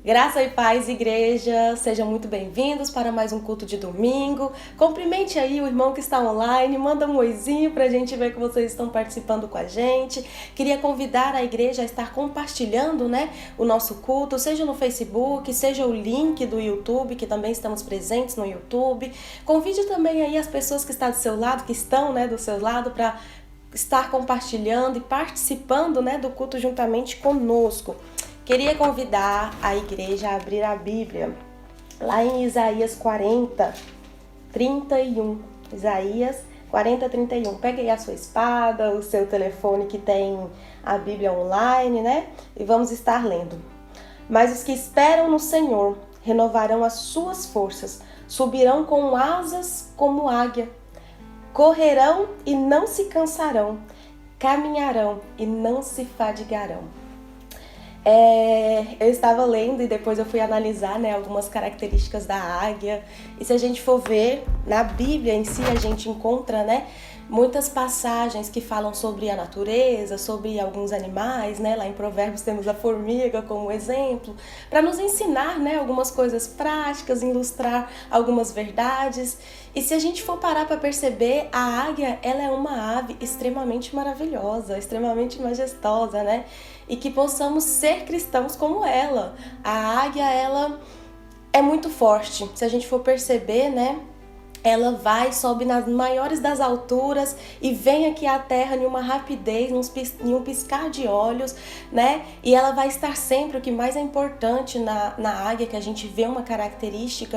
Graça e paz, igreja, sejam muito bem-vindos para mais um culto de domingo. Cumprimente aí o irmão que está online, manda um oizinho para a gente ver que vocês estão participando com a gente. Queria convidar a igreja a estar compartilhando, o nosso culto, seja no Facebook, seja o link do YouTube, que também estamos presentes no YouTube. Convide também aí as pessoas que estão do seu lado, do seu lado, para estar compartilhando e participando, do culto juntamente conosco. Queria convidar a igreja a abrir a Bíblia, lá em Isaías 40, 31. Isaías 40, 31. Pegue aí a sua espada, o seu telefone que tem a Bíblia online, E vamos estar lendo. Mas os que esperam no Senhor renovarão as suas forças, subirão com asas como águia, correrão e não se cansarão, caminharão e não se fadigarão. Eu estava lendo e depois eu fui analisar, algumas características da águia. E se a gente for ver, na Bíblia em si a gente encontra, muitas passagens que falam sobre a natureza, sobre alguns animais, Lá em Provérbios temos a formiga como exemplo, para nos ensinar, algumas coisas práticas, ilustrar algumas verdades. E se a gente for parar para perceber, a águia, ela é uma ave extremamente maravilhosa, extremamente majestosa, E que possamos ser cristãos como ela. A águia, ela é muito forte. Se a gente for perceber, ela vai, sobe nas maiores das alturas e vem aqui à terra em uma rapidez, em um piscar de olhos, E ela vai estar sempre, o que mais é importante na águia, que a gente vê uma característica,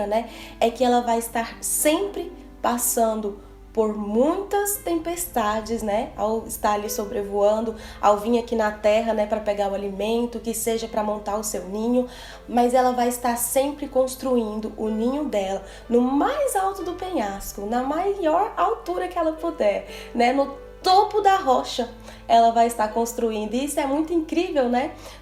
É que ela vai estar sempre passando por muitas tempestades, Ao estar ali sobrevoando, ao vir aqui na terra, para pegar o alimento, que seja para montar o seu ninho, mas ela vai estar sempre construindo o ninho dela no mais alto do penhasco, na maior altura que ela puder, No topo da rocha ela vai estar construindo. E isso é muito incrível,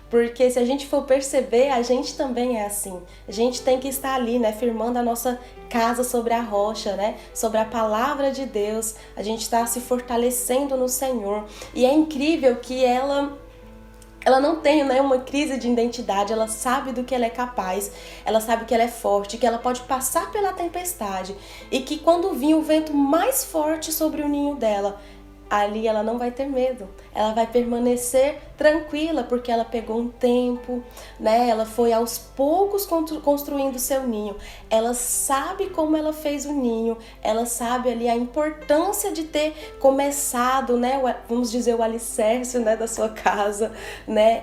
Porque se a gente for perceber, a gente também é assim. A gente tem que estar ali, firmando a nossa casa sobre a rocha, Sobre a palavra de Deus. A gente está se fortalecendo no Senhor. E é incrível que ela não tem uma crise de identidade, ela sabe do que ela é capaz, ela sabe que ela é forte, que ela pode passar pela tempestade e que quando vir o vento mais forte sobre o ninho dela, ali ela não vai ter medo, ela vai permanecer tranquila, porque ela pegou um tempo, Ela foi aos poucos construindo o seu ninho, ela sabe como ela fez o ninho, ela sabe ali a importância de ter começado, vamos dizer, o alicerce, da sua casa,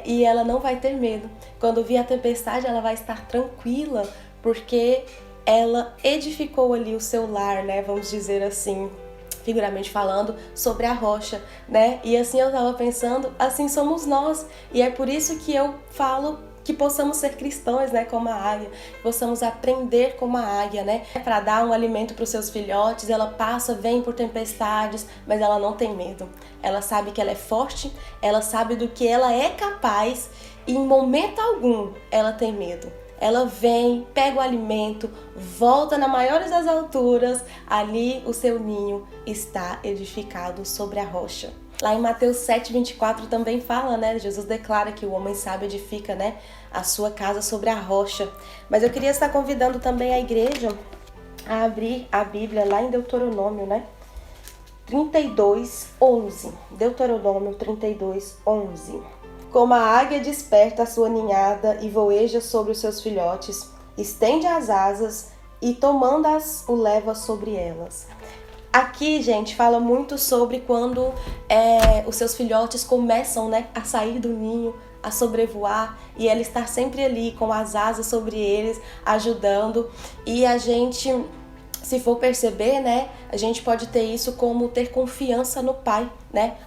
E ela não vai ter medo. Quando vir a tempestade, ela vai estar tranquila, porque ela edificou ali o seu lar, vamos dizer assim, figuramente falando, sobre a rocha, E assim eu estava pensando, assim somos nós. E é por isso que eu falo que possamos ser cristãos, como a águia, possamos aprender como a águia, Para dar um alimento para os seus filhotes, ela passa, vem por tempestades, mas ela não tem medo. Ela sabe que ela é forte, ela sabe do que ela é capaz e em momento algum ela tem medo. Ela vem, pega o alimento, volta na maior das alturas, ali o seu ninho está edificado sobre a rocha. Lá em Mateus 7, 24 também fala, Jesus declara que o homem sábio edifica, a sua casa sobre a rocha. Mas eu queria estar convidando também a igreja a abrir a Bíblia lá em Deuteronômio, 32, 11. Deuteronômio 32, 11. Como a águia desperta a sua ninhada e voeja sobre os seus filhotes, estende as asas e tomando-as o leva sobre elas. Aqui, gente, fala muito sobre quando os seus filhotes começam, a sair do ninho, a sobrevoar, e ela estar sempre ali com as asas sobre eles, ajudando. E a gente, se for perceber, a gente pode ter isso como ter confiança no pai,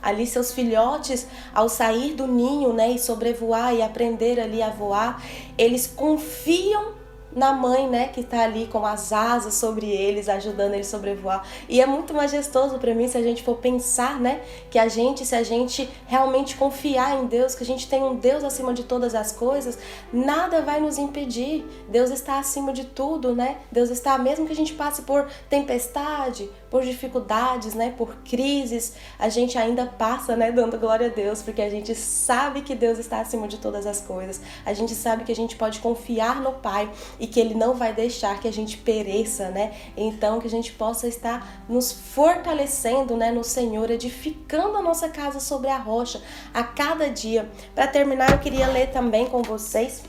Ali seus filhotes, ao sair do ninho, e sobrevoar e aprender ali a voar, eles confiam na mãe, né, que tá ali com as asas sobre eles, ajudando eles a sobrevoar. E é muito majestoso para mim se a gente for pensar, né, que se a gente realmente confiar em Deus, que a gente tem um Deus acima de todas as coisas, nada vai nos impedir. Deus está acima de tudo, né? Deus está, mesmo que a gente passe por tempestade, por dificuldades, né, por crises, a gente ainda passa, né, dando glória a Deus, porque a gente sabe que Deus está acima de todas as coisas. A gente sabe que a gente pode confiar no Pai e que Ele não vai deixar que a gente pereça, né? Então que a gente possa estar nos fortalecendo, né, no Senhor, edificando a nossa casa sobre a rocha a cada dia. Para terminar, eu queria ler também com vocês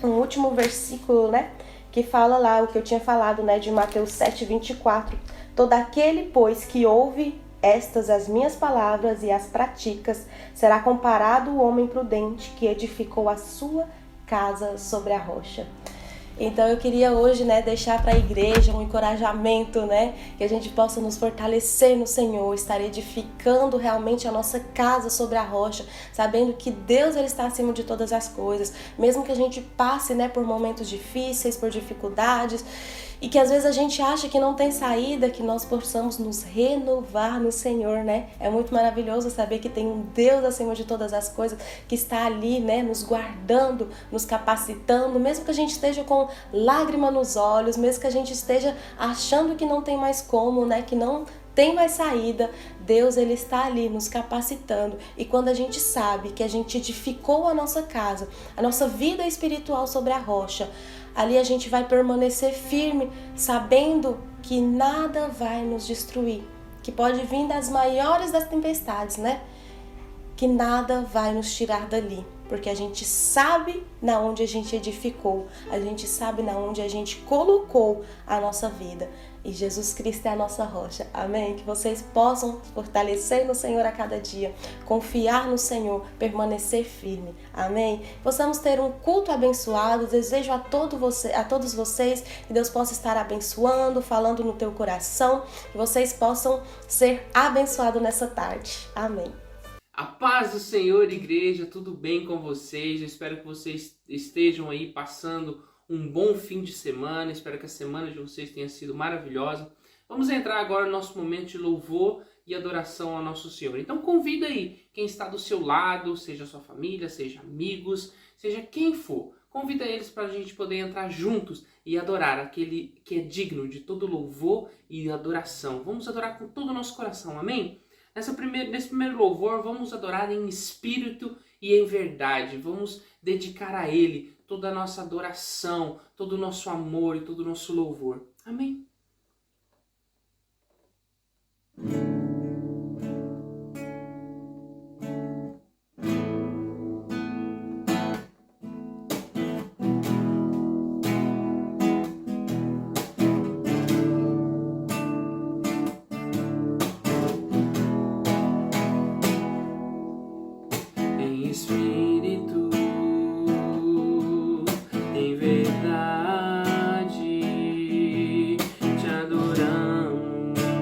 um último versículo, né, que fala lá o que eu tinha falado, né, de Mateus 7:24. Todo aquele, pois, que ouve estas as minhas palavras e as praticas, será comparado ao homem prudente que edificou a sua casa sobre a rocha. Então eu queria hoje, né, deixar para a igreja um encorajamento, né, que a gente possa nos fortalecer no Senhor, estar edificando realmente a nossa casa sobre a rocha, sabendo que Deus, Ele está acima de todas as coisas, mesmo que a gente passe, né, por momentos difíceis, por dificuldades, e que às vezes a gente acha que não tem saída, que nós possamos nos renovar no Senhor, né? É muito maravilhoso saber que tem um Deus acima de todas as coisas, que está ali, né, nos guardando, nos capacitando, mesmo que a gente esteja com lágrima nos olhos, mesmo que a gente esteja achando que não tem mais como, né, que não tem mais saída, Deus, Ele está ali nos capacitando. E quando a gente sabe que a gente edificou a nossa casa, a nossa vida espiritual sobre a rocha, ali a gente vai permanecer firme, sabendo que nada vai nos destruir, que pode vir das maiores das tempestades, né? Que nada vai nos tirar dali, porque a gente sabe na onde a gente edificou, a gente sabe na onde a gente colocou a nossa vida. E Jesus Cristo é a nossa rocha. Amém? Que vocês possam fortalecer no Senhor a cada dia, confiar no Senhor, permanecer firme. Amém? Possamos ter um culto abençoado. Desejo a todos vocês que Deus possa estar abençoando, falando no teu coração, que vocês possam ser abençoados nessa tarde. Amém. A paz do Senhor, igreja, tudo bem com vocês? Eu espero que vocês estejam aí passando um bom fim de semana. Espero que a semana de vocês tenha sido maravilhosa. Vamos entrar agora no nosso momento de louvor e adoração ao nosso Senhor. Então convida aí quem está do seu lado, seja sua família, seja amigos, seja quem for. Convida eles para a gente poder entrar juntos e adorar aquele que é digno de todo louvor e adoração. Vamos adorar com todo o nosso coração, amém? Nesse primeiro louvor, vamos adorar em espírito e em verdade. Vamos dedicar a Ele toda a nossa adoração, todo o nosso amor e todo o nosso louvor. Amém? Espírito, em verdade, te adoramos,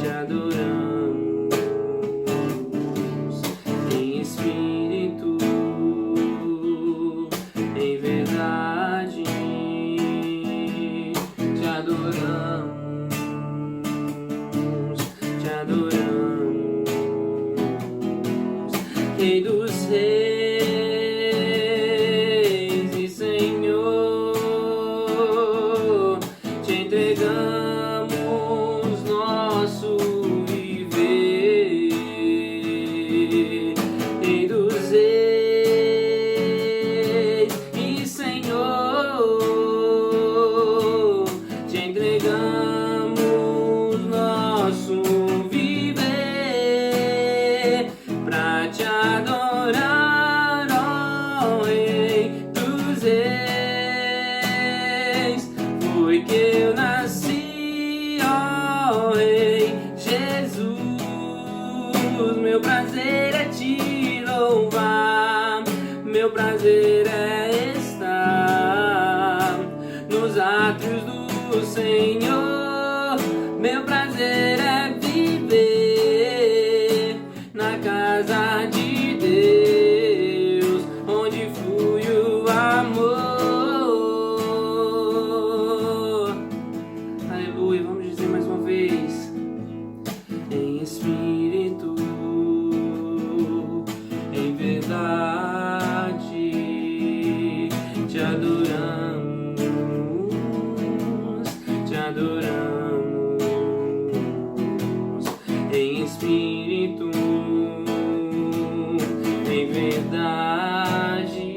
te adoramos. Em espírito, em verdade, te adoramos, te adoramos. Rei dos reis e Senhor, te entregamos nosso viver. Rei dos reis e Senhor, te entregamos nosso viver pra te adorar, ó Rei dos reis. Foi que eu nasci, ó Rei Jesus. Meu prazer é te louvar, meu prazer é estar nos átrios do Senhor. Meu prazer é viver na casa de Deus, onde flui o amor. verdade.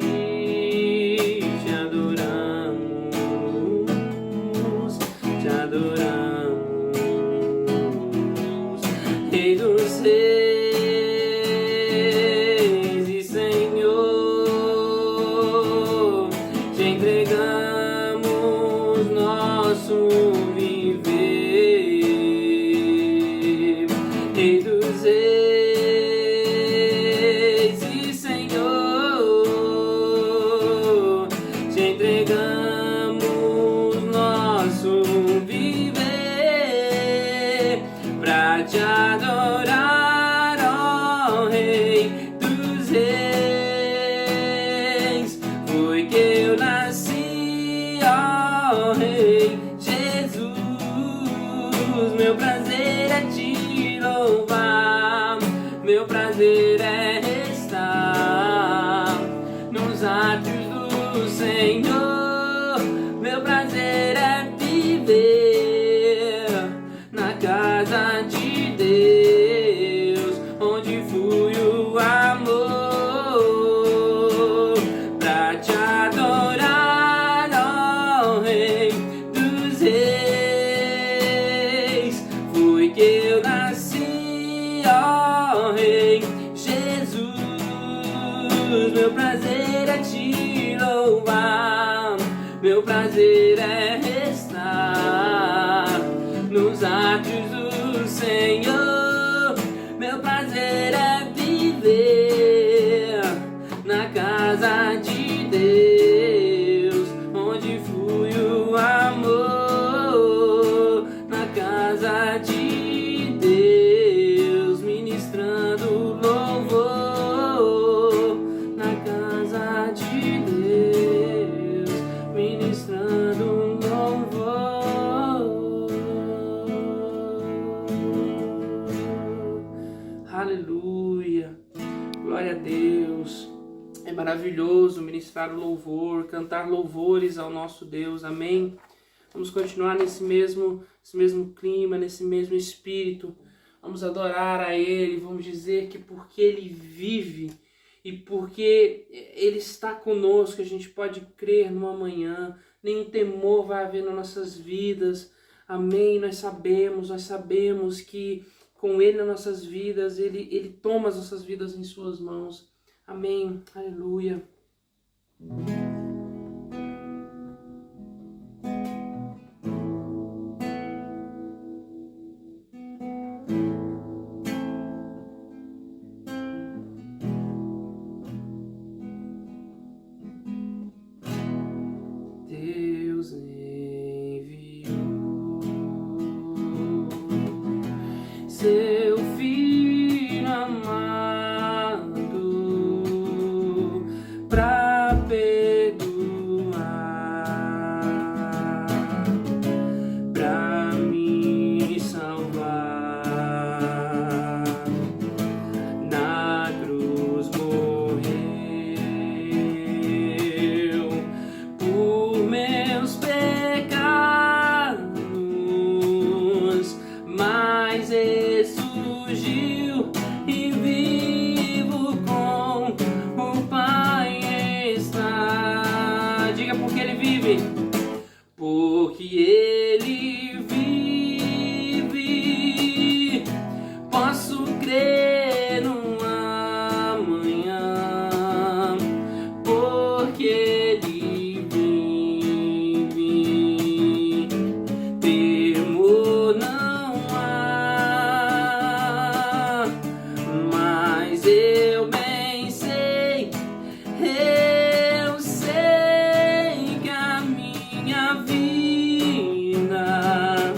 Te adoramos, te adoramos, Rei dos Reis e Senhor, te entregamos nosso viver. Rei dos Reis e Senhor, te entregamos nosso viver pra te adorar, ó Rei dos Reis. Foi que eu nasci, ó Rei Jesus. Meu prazer é te louvar, meu prazer é estar nos átrios do Senhor. Meu prazer é viver na casa de Deus, onde flui o amor pra te adorar, ó Rei dos Reis. Foi que eu nasci, ó Rei Jesus. Meu prazer é te louvar, meu prazer é estar nos átrios do Senhor. Meu prazer é viver na casa de Deus, onde flui o amor. Na casa de Deus, ministrando louvor. Na casa de Deus, ministrando louvor. Aleluia, glória a Deus. É maravilhoso ministrar o louvor, cantar louvores ao nosso Deus, amém? Vamos continuar nesse mesmo clima, nesse mesmo espírito. Vamos adorar a Ele, vamos dizer que porque Ele vive e porque Ele está conosco, a gente pode crer no amanhã, nenhum temor vai haver nas nossas vidas, amém? Nós sabemos que com Ele nas nossas vidas, Ele toma as nossas vidas em Suas mãos, amém? Aleluia. Deus enviou seu Filho amado pra perdoar, pra me salvar. Na cruz morreu por meus pecados, mas ressurgiu e vivo com o Pai está. Diga porque Ele vive. Porque Ele vive, posso crer no amanhã. Porque Ele vive, temor não há. Mas eu bem sei que a minha vida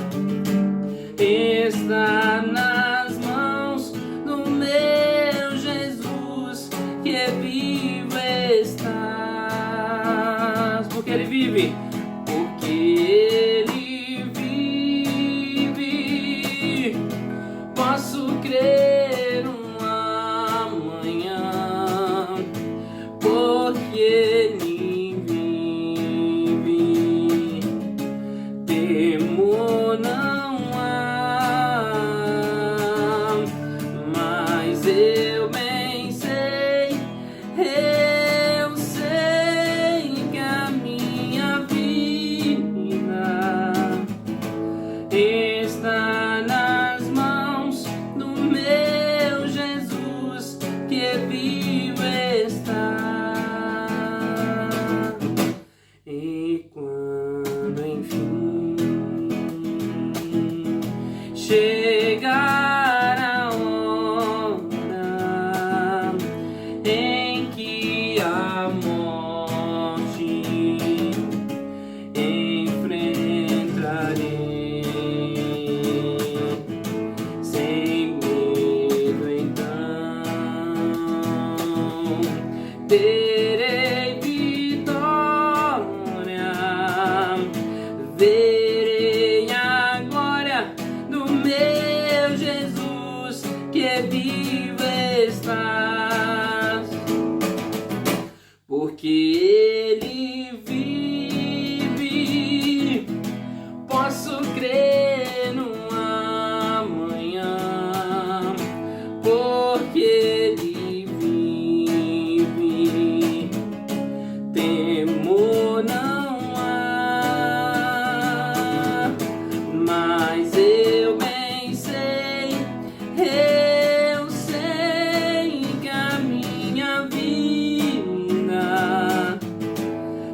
está nas mãos do meu Jesus, que é vivo estás. Porque Ele vive, porque Ele vive, posso crer no amanhã. Porque Ele vive, temor não há. Mas eu bem sei que vivo está. E quando enfim chegar a hora em que a morte enfrentarei, sem medo então terei vitória, verei a glória do meu Jesus que vivo estás, porque Ele vive, posso crer no amanhã, porque Ele vive, temor não há, mas eu bem sei que a minha vida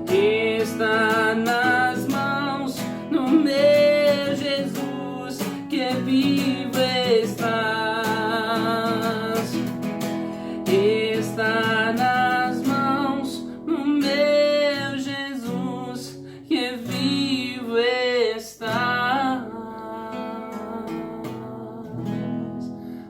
está nas mãos do meu Jesus que vivo estás, está nas mãos do meu Jesus que vivo estás.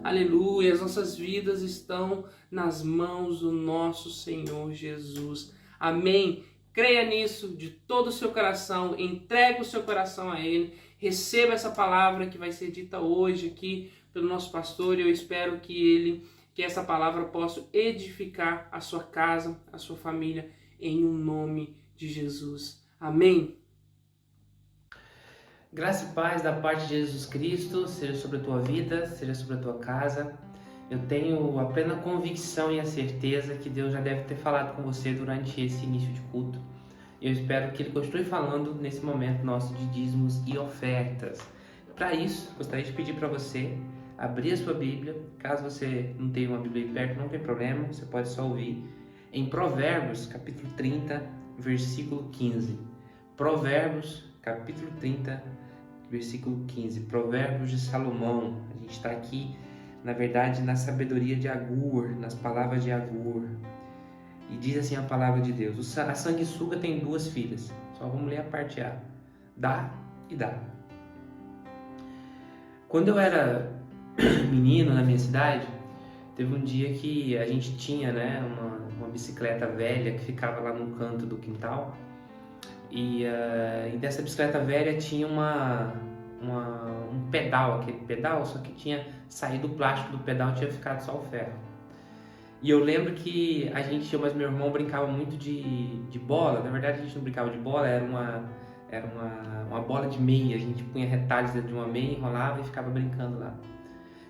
Aleluia, as nossas vidas estão nas mãos do nosso Senhor Jesus. Amém. Creia nisso de todo o seu coração, entregue o seu coração a Ele, receba essa palavra que vai ser dita hoje aqui pelo nosso pastor, e eu espero que essa palavra possa edificar a sua casa, a sua família, em um nome de Jesus. Amém. Graça e paz da parte de Jesus Cristo seja sobre a tua vida, seja sobre a tua casa. Eu tenho a plena convicção e a certeza que Deus já deve ter falado com você durante esse início de culto. Eu espero que Ele continue falando nesse momento nosso de dízimos e ofertas. Para isso, gostaria de pedir para você abrir a sua Bíblia. Caso você não tenha uma Bíblia aí perto, não tem problema, você pode só ouvir. Em Provérbios, capítulo 30, versículo 15. Provérbios, capítulo 30, versículo 15. Provérbios de Salomão. A gente está aqui, na verdade, na sabedoria de Agur, nas palavras de Agur. E diz assim a palavra de Deus: a sanguessuga tem 2 filhas. Só vamos ler a parte A. Dá e dá. Quando eu era menino na minha cidade, teve um dia que a gente tinha, né, uma bicicleta velha que ficava lá no canto do quintal. E dessa bicicleta velha tinha um pedal, aquele pedal, só que tinha saído o plástico do pedal, tinha ficado só o ferro. E eu lembro que a gente, eu e meu irmão, brincava muito de bola. Na verdade, a gente não brincava de bola, era uma bola de meia. A gente punha retalhos dentro de uma meia, enrolava e ficava brincando lá.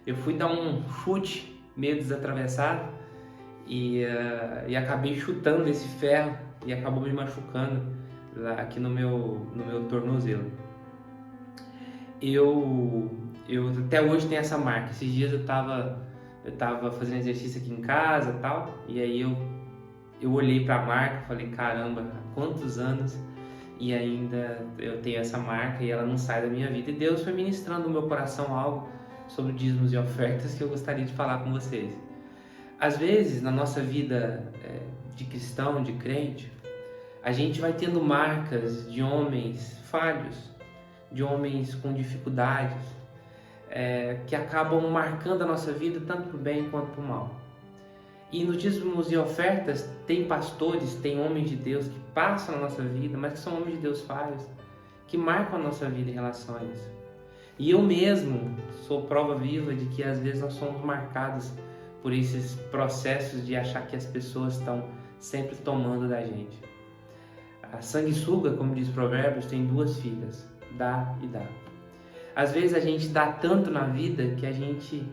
Eu fui dar um chute meio desatravessado e acabei chutando esse ferro e acabou me machucando lá aqui no meu tornozelo. Eu até hoje tenho essa marca. Esses dias eu tava fazendo exercício aqui em casa e tal, e aí eu olhei para a marca e falei, caramba, há quantos anos e ainda eu tenho essa marca e ela não sai da minha vida. E Deus foi ministrando no meu coração algo sobre dízimos e ofertas que eu gostaria de falar com vocês. Às vezes, na nossa vida de cristão, de crente, a gente vai tendo marcas de homens falhos, de homens com dificuldades, que acabam marcando a nossa vida tanto para o bem quanto para o mal. E nos dízimos e ofertas tem pastores, tem homens de Deus que passam na nossa vida, mas que são homens de Deus falhos, que marcam a nossa vida em relação a isso. E eu mesmo sou prova viva de que às vezes nós somos marcados por esses processos de achar que as pessoas estão sempre tomando da gente. A sanguessuga, como diz Provérbios, tem 2 filhas, dá e dá. Às vezes a gente dá tanto na vida que a gente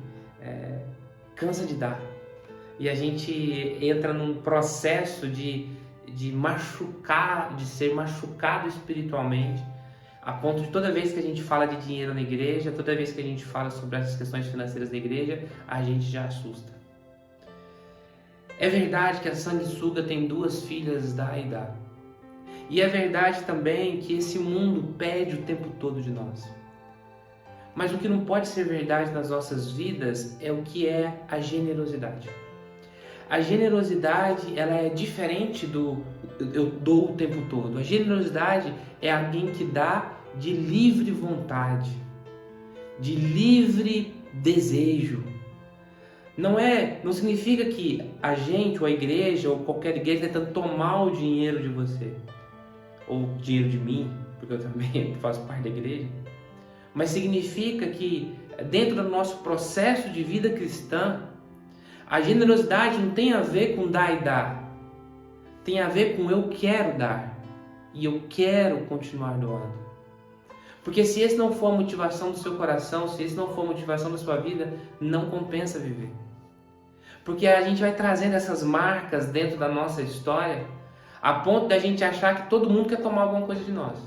cansa de dar. E a gente entra num processo de machucar, de ser machucado espiritualmente, a ponto de toda vez que a gente fala de dinheiro na igreja, toda vez que a gente fala sobre essas questões financeiras da igreja, a gente já assusta. É verdade que a sanguessuga tem 2 filhas, dá e dá. E é verdade também que esse mundo pede o tempo todo de nós. Mas o que não pode ser verdade nas nossas vidas é o que é a generosidade. A generosidade, ela é diferente do eu dou o tempo todo. A generosidade é alguém que dá de livre vontade, de livre desejo. Não significa que a gente, ou a igreja, ou qualquer igreja está tentando tomar o dinheiro de você, ou o dinheiro de mim, porque eu também faço parte da igreja. Mas significa que dentro do nosso processo de vida cristã, a generosidade não tem a ver com dar e dar. Tem a ver com eu quero dar. E eu quero continuar doando. Porque se esse não for a motivação do seu coração, se esse não for a motivação da sua vida, não compensa viver. Porque a gente vai trazendo essas marcas dentro da nossa história, a ponto da gente achar que todo mundo quer tomar alguma coisa de nós.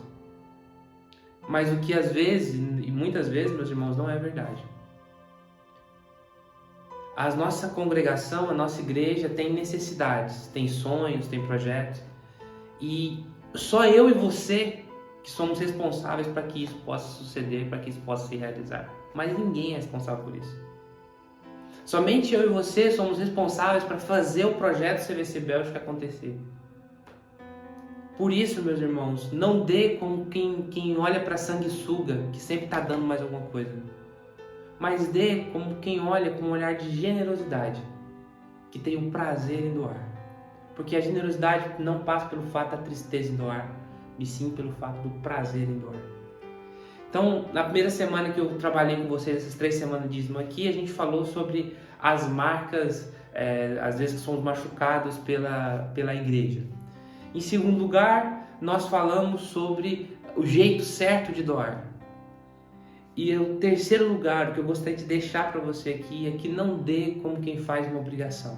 Mas o que às vezes, e muitas vezes, meus irmãos, não é verdade. A nossa congregação, a nossa igreja tem necessidades, tem sonhos, tem projetos. E só eu e você que somos responsáveis para que isso possa suceder, para que isso possa se realizar. Mas ninguém é responsável por isso. Somente eu e você somos responsáveis para fazer o projeto CVC Bélgica acontecer. Por isso, meus irmãos, não dê como quem olha para a sanguessuga, que sempre está dando mais alguma coisa. Mas dê como quem olha com um olhar de generosidade, que tem o prazer em doar. Porque a generosidade não passa pelo fato da tristeza em doar, e sim pelo fato do prazer em doar. Então, na primeira semana que eu trabalhei com vocês, essas 3 semanas de dízimo aqui, a gente falou sobre as marcas, às vezes que somos machucados pela igreja. Em segundo lugar, nós falamos sobre o jeito certo de doar. E o terceiro lugar, o que eu gostaria de deixar para você aqui, é que não dê como quem faz uma obrigação,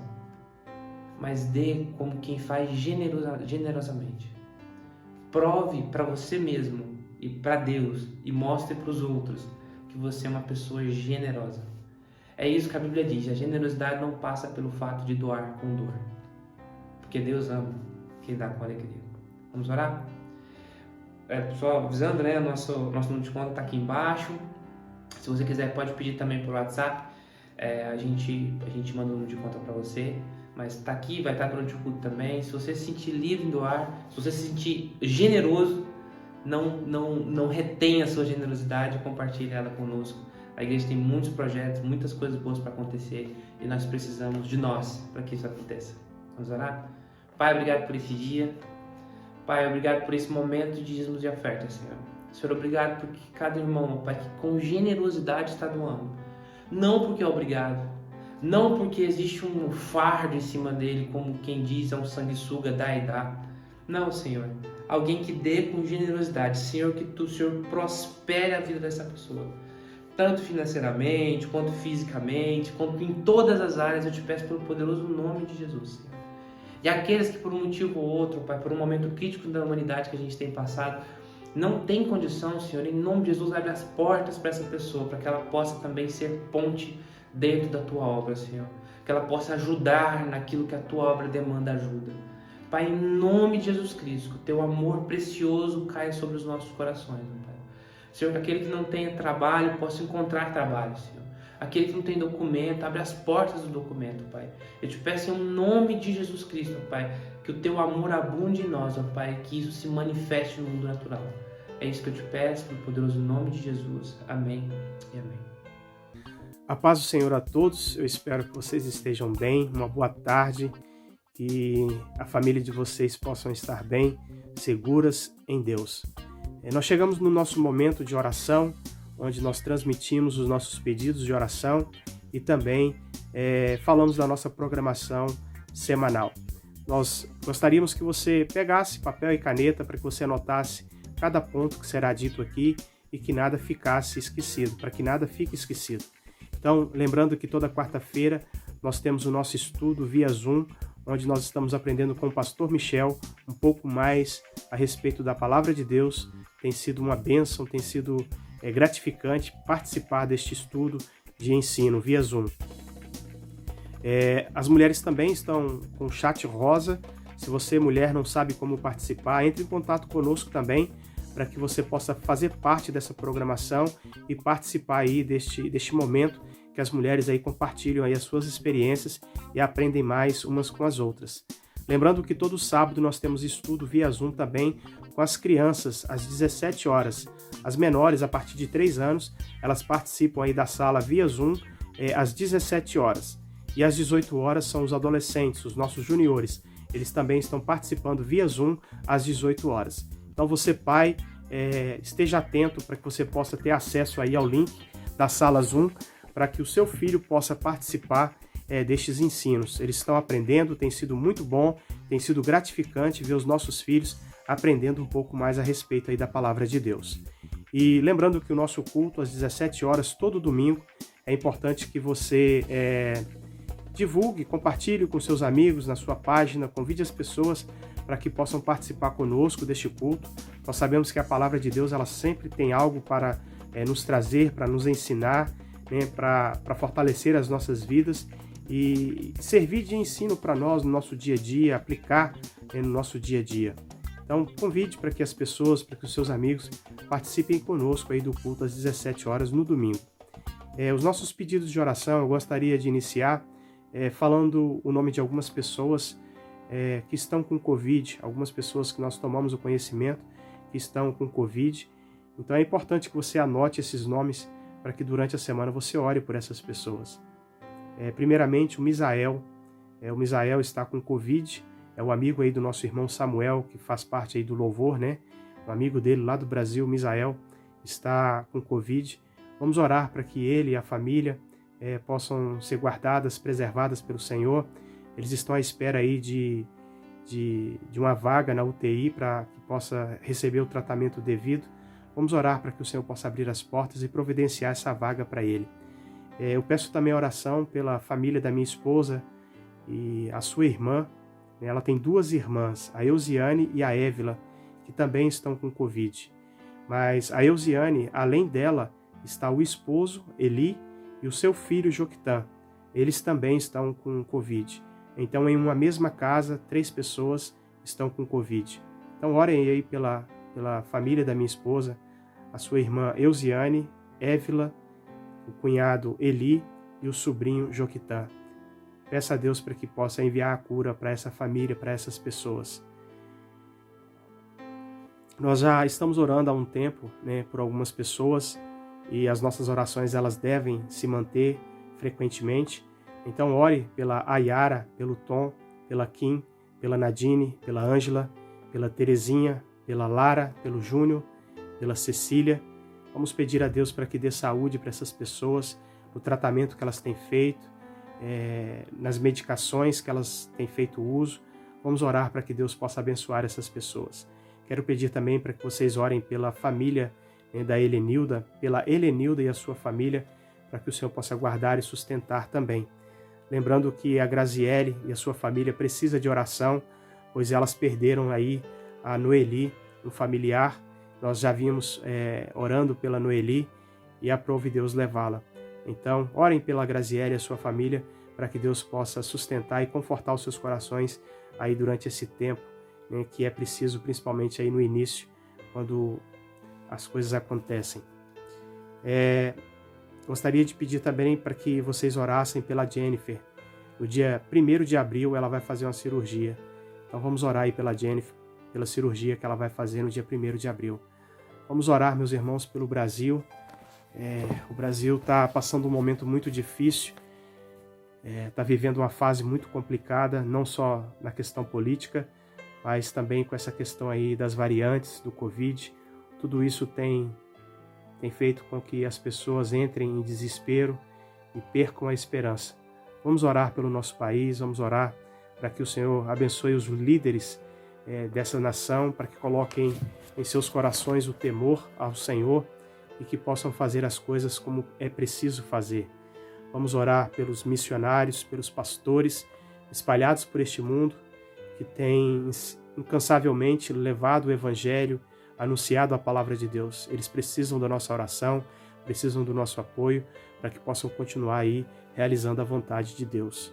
mas dê como quem faz generosamente. Prove para você mesmo e para Deus e mostre para os outros que você é uma pessoa generosa. É isso que a Bíblia diz, a generosidade não passa pelo fato de doar com dor, porque Deus ama quem dá com alegria. Vamos orar? Só avisando, né? Nosso número de conta está aqui embaixo. Se você quiser, pode pedir também por WhatsApp. A gente manda o número de conta para você. Mas está aqui, vai estar durante o culto também. Se você se sentir livre em doar, se você se sentir generoso, não retenha a sua generosidade, compartilhe ela conosco. A igreja tem muitos projetos, muitas coisas boas para acontecer e nós precisamos de nós para que isso aconteça. Vamos orar? Pai, obrigado por esse dia. Pai, obrigado por esse momento de dízimos e ofertas, Senhor. Senhor, obrigado porque cada irmão, Pai, que com generosidade está doando. Não porque é obrigado, não porque existe um fardo em cima dele, como quem diz, é um sanguessuga, dá e dá. Não, Senhor. Alguém que dê com generosidade. Senhor, que tu, Senhor, prospere a vida dessa pessoa. Tanto financeiramente, quanto fisicamente, quanto em todas as áreas, eu te peço pelo poderoso nome de Jesus, Senhor. E aqueles que por um motivo ou outro, Pai, por um momento crítico da humanidade que a gente tem passado, não tem condição, Senhor, em nome de Jesus, abre as portas para essa pessoa, para que ela possa também ser ponte dentro da Tua obra, Senhor. Que ela possa ajudar naquilo que a Tua obra demanda ajuda. Pai, em nome de Jesus Cristo, que o Teu amor precioso caia sobre os nossos corações, Pai. Senhor, que aquele que não tenha trabalho possa encontrar trabalho, Senhor. Aquele que não tem documento, abre as portas do documento, Pai. Eu te peço em nome de Jesus Cristo, Pai, que o Teu amor abunde em nós, ó Pai, que isso se manifeste no mundo natural. É isso que eu te peço, no poderoso nome de Jesus. Amém e amém. A paz do Senhor a todos, eu espero que vocês estejam bem, uma boa tarde, que a família de vocês possam estar bem, seguras em Deus. Nós chegamos no nosso momento de oração, onde nós transmitimos os nossos pedidos de oração e também falamos da nossa programação semanal. Nós gostaríamos que você pegasse papel e caneta para que você anotasse cada ponto que será dito aqui e que nada ficasse esquecido, para que nada fique esquecido. Então, lembrando que toda quarta-feira nós temos o nosso estudo via Zoom, onde nós estamos aprendendo com o pastor Michel um pouco mais a respeito da palavra de Deus. Tem sido uma bênção, tem sido gratificante participar deste estudo de ensino via Zoom. As mulheres também estão com o chat rosa. Se você, mulher, não sabe como participar, entre em contato conosco também, para que você possa fazer parte dessa programação e participar aí deste momento que as mulheres aí compartilham aí as suas experiências e aprendem mais umas com as outras. Lembrando que todo sábado nós temos estudo via Zoom também com as crianças às 17 horas. As menores, a partir de 3 anos, elas participam aí da sala via Zoom às 17 horas. E às 18 horas são os adolescentes, os nossos juniores. Eles também estão participando via Zoom às 18 horas. Então você, pai, esteja atento para que você possa ter acesso aí ao link da sala Zoom, para que o seu filho possa participar destes ensinos. Eles estão aprendendo, tem sido muito bom, tem sido gratificante ver os nossos filhos aprendendo um pouco mais a respeito aí da palavra de Deus. E lembrando que o nosso culto às 17 horas, todo domingo, é importante que você divulgue, compartilhe com seus amigos na sua página, convide as pessoas para que possam participar conosco deste culto. Nós sabemos que a palavra de Deus ela sempre tem algo para nos trazer, para nos ensinar, né, para fortalecer as nossas vidas e servir de ensino para nós no nosso dia a dia, aplicar no nosso dia a dia. Então convide para que as pessoas, para que os seus amigos participem conosco aí do culto às 17 horas no domingo. Os nossos pedidos de oração eu gostaria de iniciar falando o nome de algumas pessoas que estão com Covid, algumas pessoas que nós tomamos o conhecimento que estão com Covid. Então é importante que você anote esses nomes para que durante a semana você ore por essas pessoas. Primeiramente, o Misael. O Misael está com Covid, é o amigo aí do nosso irmão Samuel, que faz parte aí do louvor, né? O amigo dele lá do Brasil, Misael, está com Covid. Vamos orar para que ele e a família possam ser guardadas, preservadas pelo Senhor. Eles estão à espera aí de uma vaga na UTI para que possa receber o tratamento devido. Vamos orar para que o Senhor possa abrir as portas e providenciar essa vaga para ele. Eu peço também oração pela família da minha esposa e a sua irmã. Ela tem 2 irmãs, a Eusiane e a Évila, que também estão com Covid. Mas a Eusiane, além dela, está o esposo, Eli, e o seu filho, Joquitã. Eles também estão com Covid. Então, em uma mesma casa, 3 pessoas estão com Covid. Então, orem aí pela família da minha esposa, a sua irmã Eusiane, Évila, o cunhado Eli e o sobrinho Joquitã. Peça a Deus para que possa enviar a cura para essa família, para essas pessoas. Nós já estamos orando há um tempo, né, por algumas pessoas e as nossas orações elas devem se manter frequentemente. Então ore pela Ayara, pelo Tom, pela Kim, pela Nadine, pela Ângela, pela Terezinha, pela Lara, pelo Júnior, pela Cecília. Vamos pedir a Deus para que dê saúde para essas pessoas, no tratamento que elas têm feito, nas medicações que elas têm feito uso. Vamos orar para que Deus possa abençoar essas pessoas. Quero pedir também para que vocês orem pela família da Helenilda, pela Helenilda e a sua família, para que o Senhor possa guardar e sustentar também. Lembrando que a Graziele e a sua família precisam de oração, pois elas perderam aí a Noeli, um familiar. Nós já vimos orando pela Noeli e aprove Deus levá-la. Então, orem pela Graziele e a sua família para que Deus possa sustentar e confortar os seus corações aí durante esse tempo, né, que é preciso, principalmente aí no início, quando as coisas acontecem. Gostaria de pedir também para que vocês orassem pela Jennifer. No dia 1º de abril ela vai fazer uma cirurgia. Então vamos orar aí pela Jennifer, pela cirurgia que ela vai fazer no dia 1º de abril. Vamos orar, meus irmãos, pelo Brasil. O Brasil está passando um momento muito difícil, está vivendo uma fase muito complicada, não só na questão política, mas também com essa questão aí das variantes do Covid. Tudo isso tem feito com que as pessoas entrem em desespero e percam a esperança. Vamos orar pelo nosso país, vamos orar para que o Senhor abençoe os líderes dessa nação, para que coloquem em seus corações o temor ao Senhor e que possam fazer as coisas como é preciso fazer. Vamos orar pelos missionários, pelos pastores espalhados por este mundo, que têm incansavelmente levado o Evangelho, anunciado a palavra de Deus. Eles precisam da nossa oração, precisam do nosso apoio, para que possam continuar aí realizando a vontade de Deus.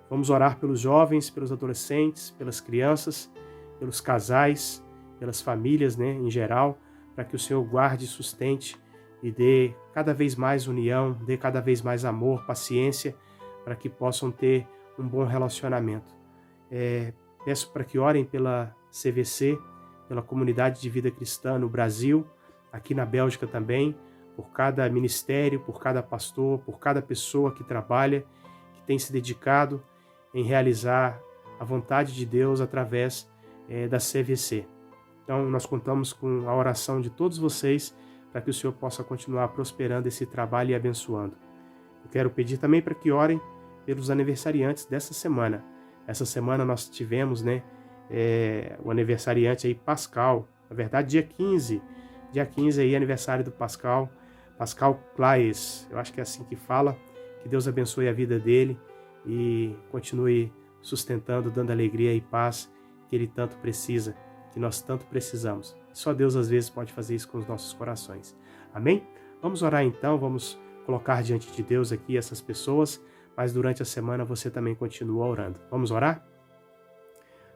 Vamos orar pelos jovens, pelos adolescentes, pelas crianças, pelos casais, pelas famílias, né, em geral, para que o Senhor guarde e sustente e dê cada vez mais união, dê cada vez mais amor, paciência, para que possam ter um bom relacionamento. Peço para que orem pela CVC, pela Comunidade de Vida Cristã no Brasil, aqui na Bélgica também, por cada ministério, por cada pastor, por cada pessoa que trabalha, que tem se dedicado em realizar a vontade de Deus através da CVC. Então, nós contamos com a oração de todos vocês para que o Senhor possa continuar prosperando esse trabalho e abençoando. Eu quero pedir também para que orem pelos aniversariantes dessa semana. Essa semana nós tivemos, o aniversariante aí, Pascal, na verdade dia 15 aí, aniversário do Pascal Claes, eu acho que é assim que fala. Que Deus abençoe a vida dele e continue sustentando, dando alegria e paz que ele tanto precisa, que nós tanto precisamos. Só Deus às vezes pode fazer isso com os nossos corações. Amém? Vamos orar então, vamos colocar diante de Deus aqui essas pessoas, mas durante a semana você também continua orando. Vamos orar?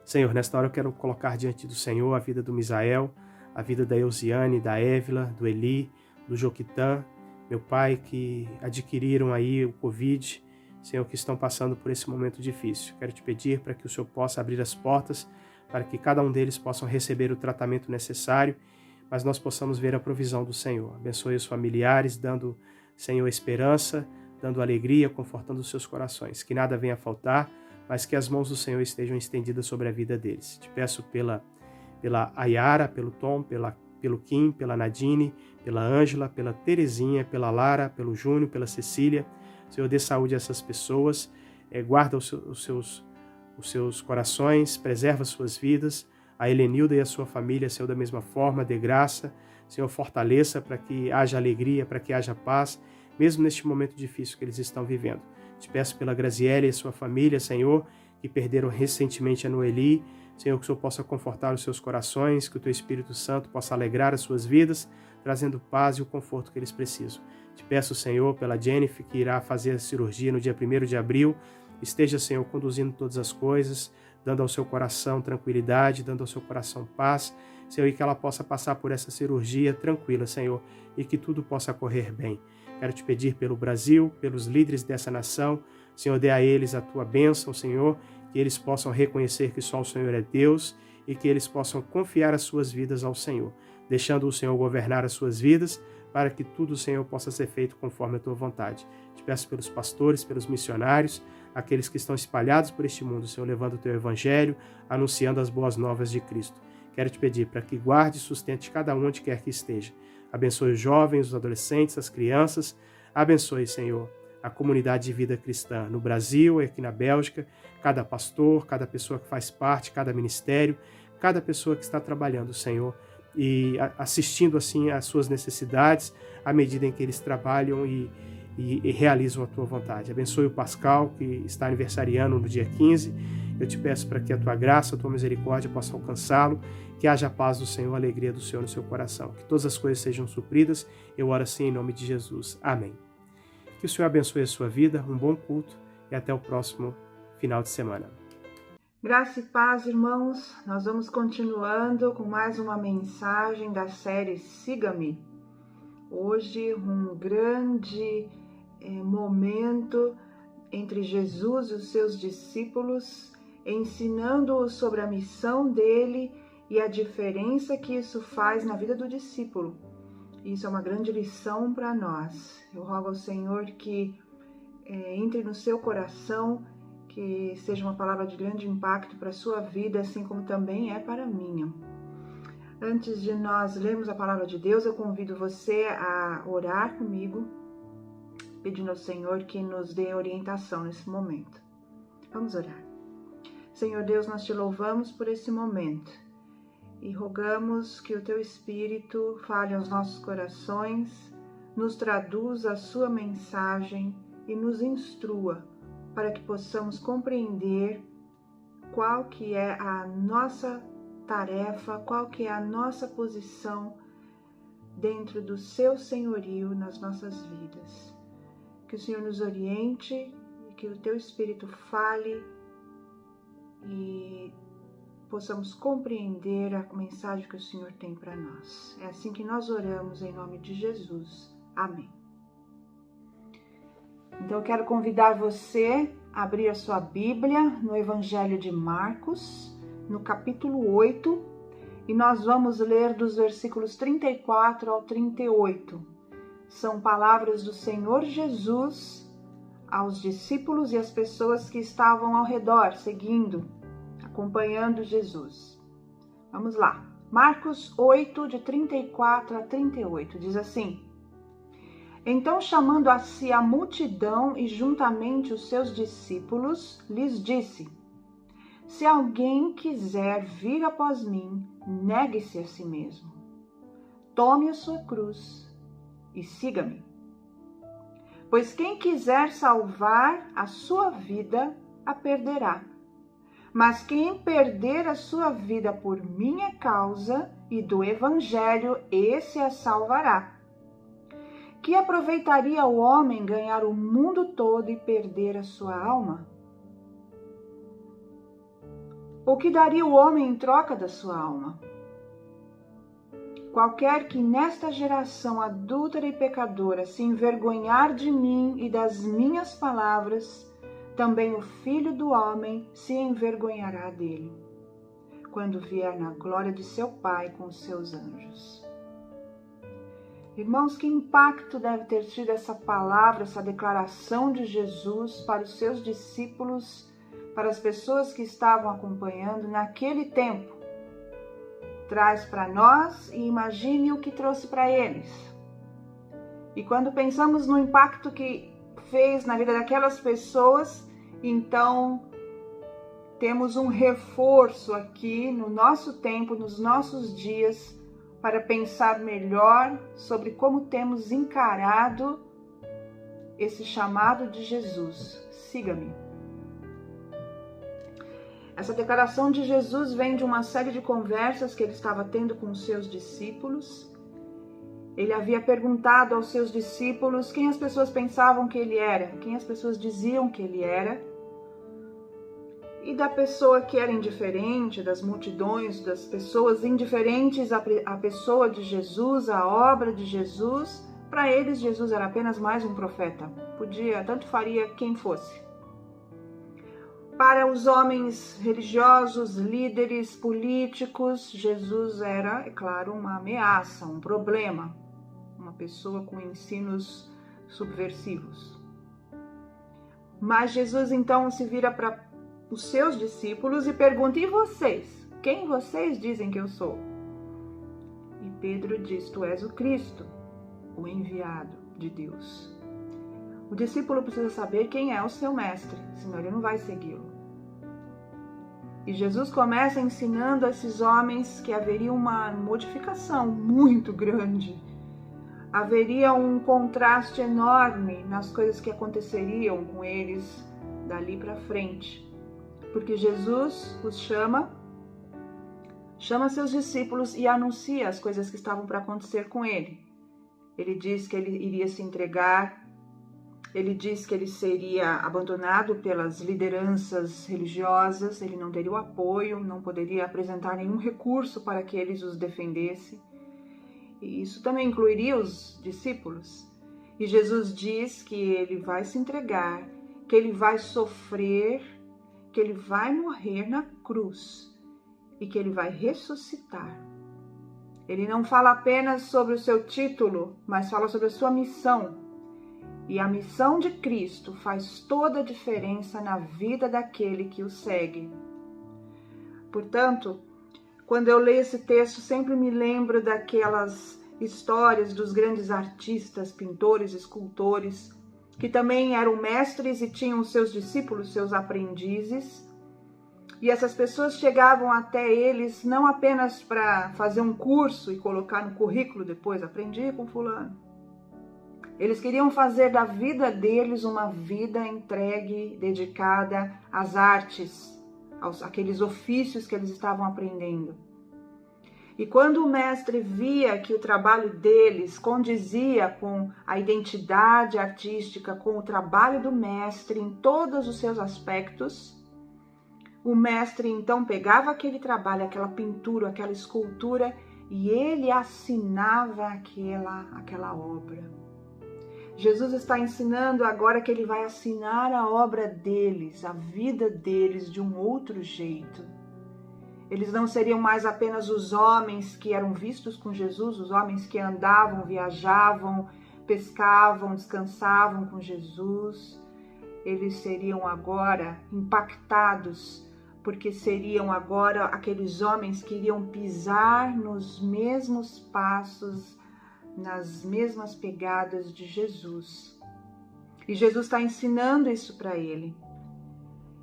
Senhor, nesta hora eu quero colocar diante do Senhor a vida do Misael, a vida da Eusiane, da Évila, do Eli, do Joquitã, meu Pai, que adquiriram aí o Covid, Senhor, que estão passando por esse momento difícil. Quero te pedir para que o Senhor possa abrir as portas, para que cada um deles possam receber o tratamento necessário, mas nós possamos ver a provisão do Senhor. Abençoe os familiares, dando, Senhor, esperança, dando alegria, confortando os seus corações. Que nada venha a faltar, mas que as mãos do Senhor estejam estendidas sobre a vida deles. Te peço pela Ayara, pelo Tom, pelo Kim, pela Nadine, pela Ângela, pela Terezinha, pela Lara, pelo Júnior, pela Cecília. Senhor, dê saúde a essas pessoas, guarda os seus corações, preserva as suas vidas. A Helenilda e a sua família, Senhor, da mesma forma, dê graça. Senhor, fortaleça para que haja alegria, para que haja paz, mesmo neste momento difícil que eles estão vivendo. Te peço pela Graziele e a sua família, Senhor, que perderam recentemente a Noeli. Senhor, que o Senhor possa confortar os seus corações, que o Teu Espírito Santo possa alegrar as suas vidas, trazendo paz e o conforto que eles precisam. Te peço, Senhor, pela Jennifer, que irá fazer a cirurgia no dia 1º de abril. Esteja, Senhor, conduzindo todas as coisas, dando ao seu coração tranquilidade, dando ao seu coração paz, Senhor, e que ela possa passar por essa cirurgia tranquila, Senhor, e que tudo possa correr bem. Quero te pedir pelo Brasil, pelos líderes dessa nação, Senhor, dê a eles a Tua bênção, Senhor, que eles possam reconhecer que só o Senhor é Deus e que eles possam confiar as suas vidas ao Senhor, deixando o Senhor governar as suas vidas, para que tudo, Senhor, possa ser feito conforme a Tua vontade. Te peço pelos pastores, pelos missionários, aqueles que estão espalhados por este mundo, Senhor, levando o Teu Evangelho, anunciando as boas novas de Cristo. Quero te pedir para que guarde e sustente cada um onde quer que esteja. Abençoe os jovens, os adolescentes, as crianças. Abençoe, Senhor, a comunidade de vida cristã no Brasil e aqui na Bélgica, cada pastor, cada pessoa que faz parte, cada ministério, cada pessoa que está trabalhando, Senhor, e assistindo assim às suas necessidades, à medida em que eles trabalham e realizam a Tua vontade. Abençoe o Pascal, que está aniversariando no dia 15. Eu te peço para que a Tua graça, a Tua misericórdia possa alcançá-lo, que haja a paz do Senhor, a alegria do Senhor no seu coração, que todas as coisas sejam supridas. Eu oro assim em nome de Jesus. Amém. Que o Senhor abençoe a sua vida, um bom culto e até o próximo final de semana. Graça e paz, irmãos. Nós vamos continuando com mais uma mensagem da série Siga-me. Hoje, um grande momento entre Jesus e os seus discípulos, ensinando-os sobre a missão dele e a diferença que isso faz na vida do discípulo. Isso é uma grande lição para nós. Eu rogo ao Senhor que entre no seu coração, que seja uma palavra de grande impacto para a sua vida, assim como também é para a minha. Antes de nós lermos a palavra de Deus, eu convido você a orar comigo, pedindo ao Senhor que nos dê orientação nesse momento. Vamos orar. Senhor Deus, nós te louvamos por esse momento e rogamos que o Teu Espírito fale aos nossos corações, nos traduza a sua mensagem e nos instrua para que possamos compreender qual que é a nossa tarefa, qual que é a nossa posição dentro do Seu senhorio nas nossas vidas. Que o Senhor nos oriente e que o Teu Espírito fale e possamos compreender a mensagem que o Senhor tem para nós. É assim que nós oramos em nome de Jesus. Amém. Então eu quero convidar você a abrir a sua Bíblia no Evangelho de Marcos, no capítulo 8, e nós vamos ler dos versículos 34 ao 38. São palavras do Senhor Jesus aos discípulos e às pessoas que estavam ao redor, seguindo, acompanhando Jesus. Vamos lá. Marcos 8, de 34 a 38, diz assim: Então, chamando a si a multidão e juntamente os seus discípulos, lhes disse: Se alguém quiser vir após mim, negue-se a si mesmo. Tome a sua cruz e siga-me. Pois quem quiser salvar a sua vida, a perderá. Mas quem perder a sua vida por minha causa e do Evangelho, esse a salvará. Que aproveitaria o homem ganhar o mundo todo e perder a sua alma? O que daria o homem em troca da sua alma? Qualquer que nesta geração adúltera e pecadora se envergonhar de mim e das minhas palavras, também o Filho do Homem se envergonhará dele, quando vier na glória de seu Pai com os seus anjos. Irmãos, que impacto deve ter tido essa palavra, essa declaração de Jesus para os seus discípulos, para as pessoas que estavam acompanhando naquele tempo. Traz para nós e imagine o que trouxe para eles. E quando pensamos no impacto que fez na vida daquelas pessoas, então temos um reforço aqui no nosso tempo, nos nossos dias, para pensar melhor sobre como temos encarado esse chamado de Jesus. Siga-me. Essa declaração de Jesus vem de uma série de conversas que ele estava tendo com os seus discípulos. Ele havia perguntado aos seus discípulos quem as pessoas pensavam que ele era, quem as pessoas diziam que ele era. E da pessoa que era indiferente, das multidões, das pessoas indiferentes à pessoa de Jesus, à obra de Jesus, para eles Jesus era apenas mais um profeta. Tanto faria quem fosse. Para os homens religiosos, líderes políticos, Jesus era, é claro, uma ameaça, um problema, uma pessoa com ensinos subversivos. Mas Jesus então se vira para os seus discípulos e pergunta: e vocês? Quem vocês dizem que eu sou? E Pedro diz: tu és o Cristo, o enviado de Deus. O discípulo precisa saber quem é o seu mestre, senão ele não vai segui-lo. E Jesus começa ensinando a esses homens que haveria uma modificação muito grande. Haveria um contraste enorme nas coisas que aconteceriam com eles dali para frente. Porque Jesus os chama seus discípulos e anuncia as coisas que estavam para acontecer com ele. Ele diz que ele iria se entregar. Ele diz que ele seria abandonado pelas lideranças religiosas, ele não teria o apoio, não poderia apresentar nenhum recurso para que eles os defendessem. E isso também incluiria os discípulos. E Jesus diz que ele vai se entregar, que ele vai sofrer, que ele vai morrer na cruz e que ele vai ressuscitar. Ele não fala apenas sobre o seu título, mas fala sobre a sua missão. E a missão de Cristo faz toda a diferença na vida daquele que o segue. Portanto, quando eu leio esse texto, sempre me lembro daquelas histórias dos grandes artistas, pintores, escultores, que também eram mestres e tinham seus discípulos, seus aprendizes. E essas pessoas chegavam até eles não apenas para fazer um curso e colocar no currículo depois, aprendi com fulano. Eles queriam fazer da vida deles uma vida entregue, dedicada às artes, aqueles ofícios que eles estavam aprendendo. E quando o mestre via que o trabalho deles condizia com a identidade artística, com o trabalho do mestre em todos os seus aspectos, o mestre então pegava aquele trabalho, aquela pintura, aquela escultura, e ele assinava aquela obra. Jesus está ensinando agora que ele vai assinar a obra deles, a vida deles de um outro jeito. Eles não seriam mais apenas os homens que eram vistos com Jesus, os homens que andavam, viajavam, pescavam, descansavam com Jesus. Eles seriam agora impactados, porque seriam agora aqueles homens que iriam pisar nos mesmos passos, nas mesmas pegadas de Jesus. E Jesus está ensinando isso para ele.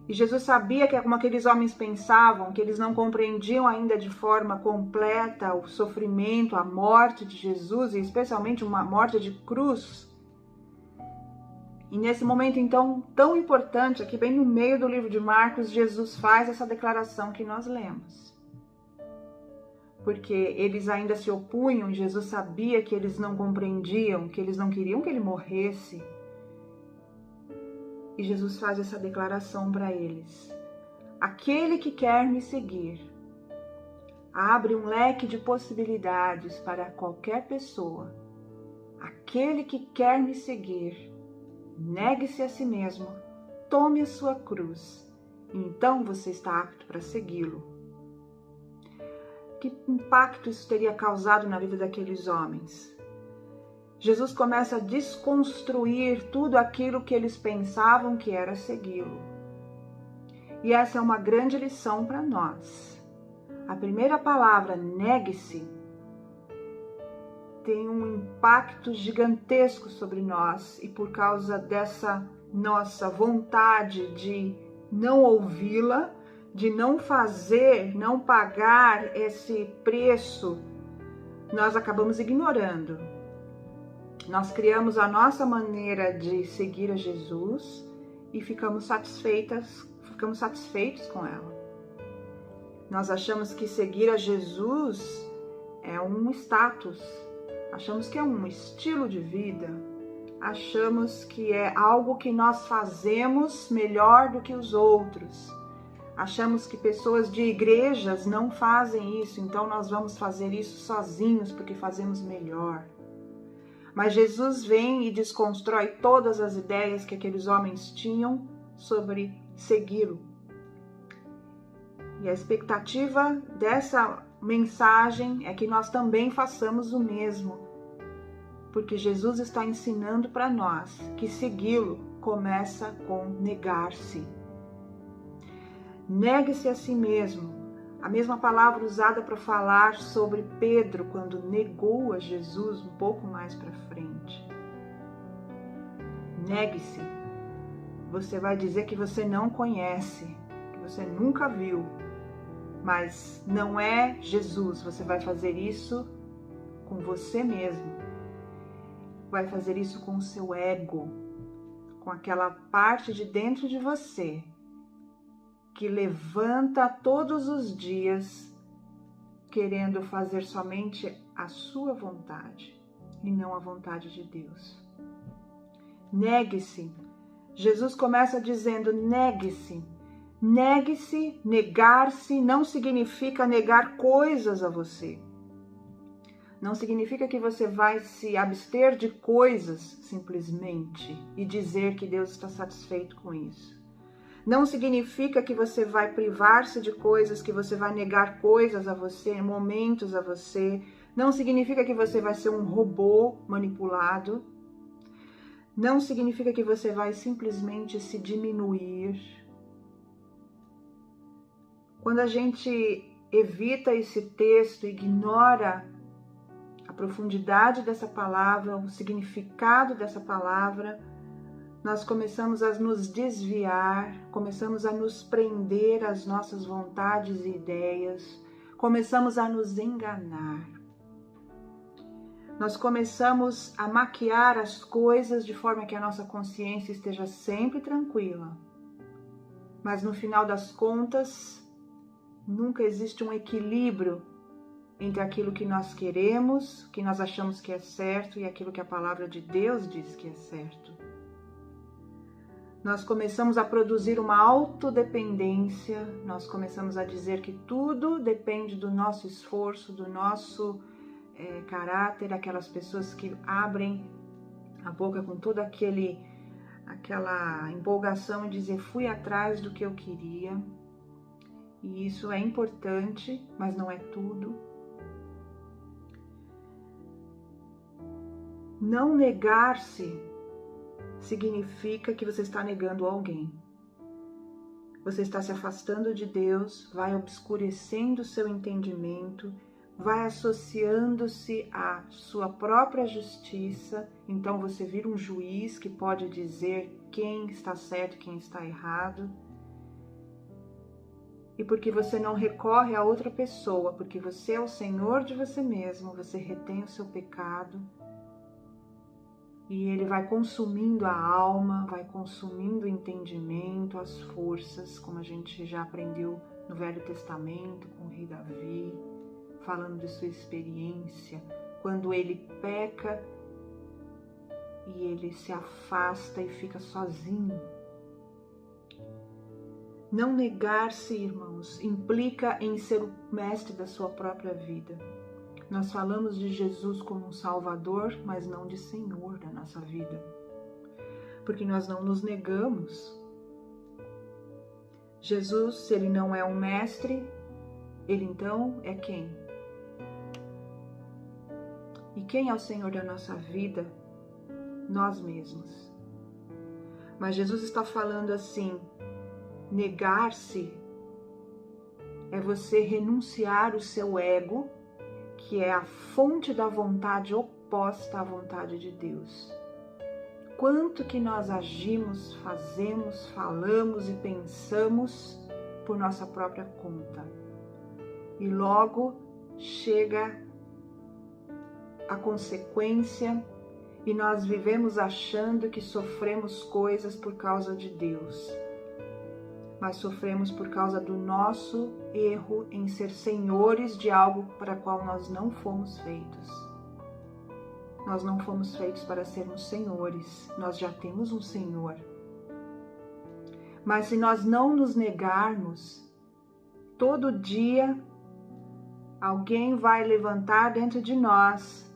E Jesus sabia que, como aqueles homens pensavam, que eles não compreendiam ainda de forma completa o sofrimento, a morte de Jesus, e especialmente uma morte de cruz. E nesse momento, então, tão importante, aqui bem no meio do livro de Marcos, Jesus faz essa declaração que nós lemos. Porque eles ainda se opunham, Jesus sabia que eles não compreendiam, que eles não queriam que ele morresse. E Jesus faz essa declaração para eles. Aquele que quer me seguir abre um leque de possibilidades para qualquer pessoa. Aquele que quer me seguir, negue-se a si mesmo, tome a sua cruz, e então você está apto para segui-lo. Que impacto isso teria causado na vida daqueles homens? Jesus começa a desconstruir tudo aquilo que eles pensavam que era segui-lo. E essa é uma grande lição para nós. A primeira palavra, negue-se, tem um impacto gigantesco sobre nós, e por causa dessa nossa vontade de não ouvi-la, de não fazer, não pagar esse preço, nós acabamos ignorando. Nós criamos a nossa maneira de seguir a Jesus e ficamos satisfeitos com ela. Nós achamos que seguir a Jesus é um status, achamos que é um estilo de vida, achamos que é algo que nós fazemos melhor do que os outros. Achamos que pessoas de igrejas não fazem isso, então nós vamos fazer isso sozinhos porque fazemos melhor. Mas Jesus vem e desconstrói todas as ideias que aqueles homens tinham sobre segui-lo. E a expectativa dessa mensagem é que nós também façamos o mesmo, porque Jesus está ensinando para nós que segui-lo começa com negar-se. Negue-se a si mesmo. A mesma palavra usada para falar sobre Pedro quando negou a Jesus um pouco mais para frente. Negue-se. Você vai dizer que você não conhece, que você nunca viu, mas não é Jesus. Você vai fazer isso com você mesmo. Vai fazer isso com o seu ego, com aquela parte de dentro de você que levanta todos os dias querendo fazer somente a sua vontade e não a vontade de Deus. Negue-se. Jesus começa dizendo negue-se. Negue-se, negar-se não significa negar coisas a você. Não significa que você vai se abster de coisas simplesmente e dizer que Deus está satisfeito com isso. Não significa que você vai privar-se de coisas, que você vai negar coisas a você, momentos a você. Não significa que você vai ser um robô manipulado. Não significa que você vai simplesmente se diminuir. Quando a gente evita esse texto, ignora a profundidade dessa palavra, o significado dessa palavra, nós começamos a nos desviar, começamos a nos prender às nossas vontades e ideias, começamos a nos enganar. Nós começamos a maquiar as coisas de forma que a nossa consciência esteja sempre tranquila. Mas no final das contas, nunca existe um equilíbrio entre aquilo que nós queremos, que nós achamos que é certo, e aquilo que a palavra de Deus diz que é certo. Nós começamos a produzir uma autodependência, nós começamos a dizer que tudo depende do nosso esforço, do nosso caráter, aquelas pessoas que abrem a boca com toda aquela empolgação e dizer fui atrás do que eu queria. E isso é importante, mas não é tudo. Não negar-se significa que você está negando alguém. Você está se afastando de Deus, vai obscurecendo o seu entendimento, vai associando-se à sua própria justiça. Então você vira um juiz que pode dizer quem está certo e quem está errado. E porque você não recorre a outra pessoa, porque você é o Senhor de você mesmo, você retém o seu pecado. E ele vai consumindo a alma, vai consumindo o entendimento, as forças, como a gente já aprendeu no Velho Testamento com o rei Davi, falando de sua experiência, quando ele peca e ele se afasta e fica sozinho. Não negar-se, irmãos, implica em ser o mestre da sua própria vida. Nós falamos de Jesus como um Salvador, mas não de Senhor da nossa vida. Porque nós não nos negamos. Jesus, se ele não é um mestre, ele então é quem? E quem é o Senhor da nossa vida? Nós mesmos. Mas Jesus está falando assim, negar-se é você renunciar o seu ego, que é a fonte da vontade oposta à vontade de Deus. Quanto que nós agimos, fazemos, falamos e pensamos por nossa própria conta. E logo chega a consequência e nós vivemos achando que sofremos coisas por causa de Deus. Mas sofremos por causa do nosso erro em ser senhores de algo para o qual nós não fomos feitos. Nós não fomos feitos para sermos senhores, nós já temos um Senhor. Mas se nós não nos negarmos, todo dia alguém vai levantar dentro de nós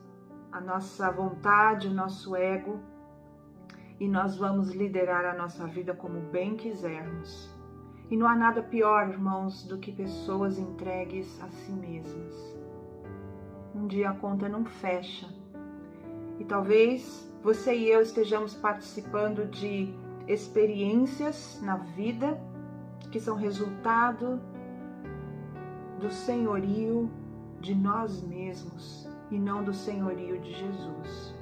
a nossa vontade, o nosso ego, e nós vamos liderar a nossa vida como bem quisermos. E não há nada pior, irmãos, do que pessoas entregues a si mesmas. Um dia a conta não fecha. E talvez você e eu estejamos participando de experiências na vida que são resultado do senhorio de nós mesmos e não do senhorio de Jesus.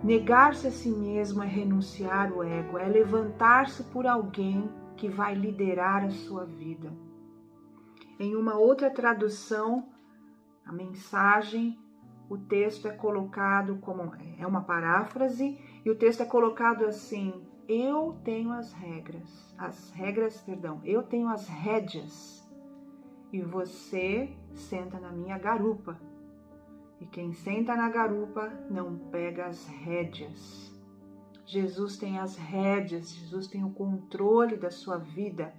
Negar-se a si mesmo é renunciar o ego, é levantar-se por alguém que vai liderar a sua vida. Em uma outra tradução, a mensagem, o texto é colocado como, é uma paráfrase, e o texto é colocado assim, eu tenho eu tenho as rédeas, e você senta na minha garupa. E quem senta na garupa não pega as rédeas. Jesus tem as rédeas, Jesus tem o controle da sua vida.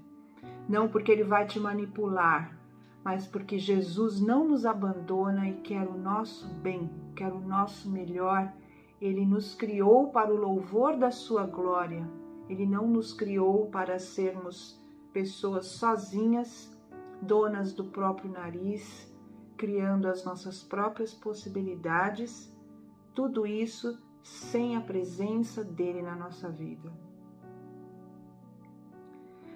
Não porque ele vai te manipular, mas porque Jesus não nos abandona e quer o nosso bem, quer o nosso melhor. Ele nos criou para o louvor da sua glória. Ele não nos criou para sermos pessoas sozinhas, donas do próprio nariz, criando as nossas próprias possibilidades, tudo isso sem a presença dele na nossa vida.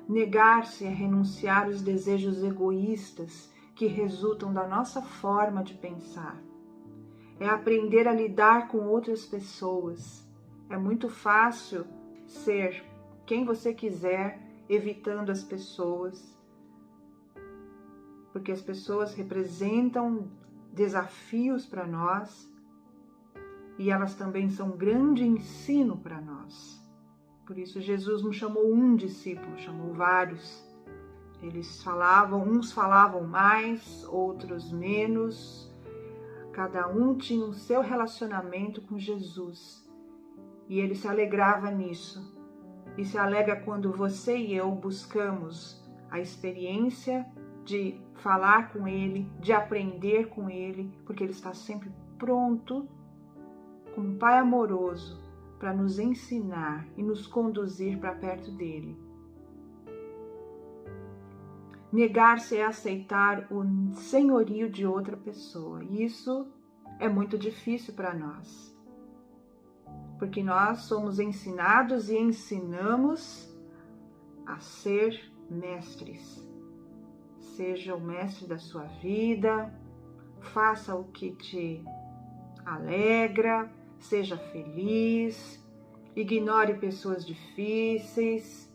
Negar-se é renunciar os desejos egoístas que resultam da nossa forma de pensar. É aprender a lidar com outras pessoas. É muito fácil ser quem você quiser, evitando as pessoas, porque as pessoas representam desafios para nós e elas também são um grande ensino para nós. Por isso Jesus não chamou um discípulo, chamou vários. Eles falavam, uns falavam mais, outros menos. Cada um tinha o seu relacionamento com Jesus. E ele se alegrava nisso. E se alegra quando você e eu buscamos a experiência de falar com ele, de aprender com ele, porque ele está sempre pronto, como um pai amoroso, para nos ensinar e nos conduzir para perto dele. Negar-se é aceitar o senhorio de outra pessoa. E isso é muito difícil para nós. Porque nós somos ensinados e ensinamos a ser mestres. Seja o mestre da sua vida, faça o que te alegra, seja feliz, ignore pessoas difíceis.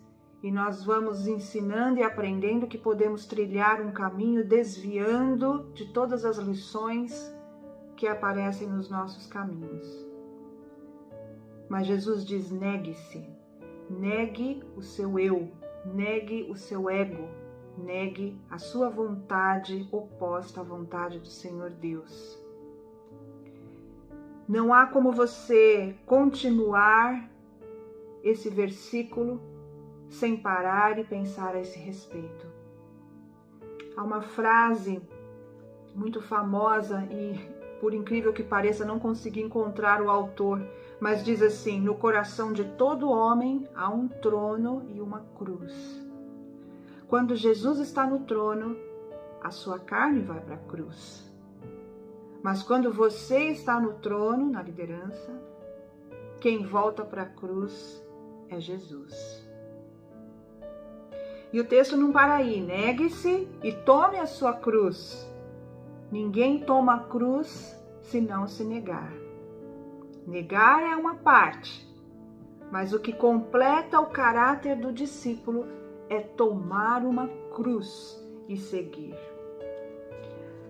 E nós vamos ensinando e aprendendo que podemos trilhar um caminho desviando de todas as lições que aparecem nos nossos caminhos. Mas Jesus diz: negue-se, negue o seu eu, negue o seu ego, negue a sua vontade oposta à vontade do Senhor Deus. Não há como você continuar esse versículo sem parar e pensar a esse respeito. Há uma frase muito famosa e, por incrível que pareça, não consegui encontrar o autor, mas diz assim: no coração de todo homem há um trono e uma cruz. Quando Jesus está no trono, a sua carne vai para a cruz. Mas quando você está no trono, na liderança, quem volta para a cruz é Jesus. E o texto não para aí. Negue-se e tome a sua cruz. Ninguém toma a cruz se não se negar. Negar é uma parte, mas o que completa o caráter do discípulo é tomar uma cruz e seguir.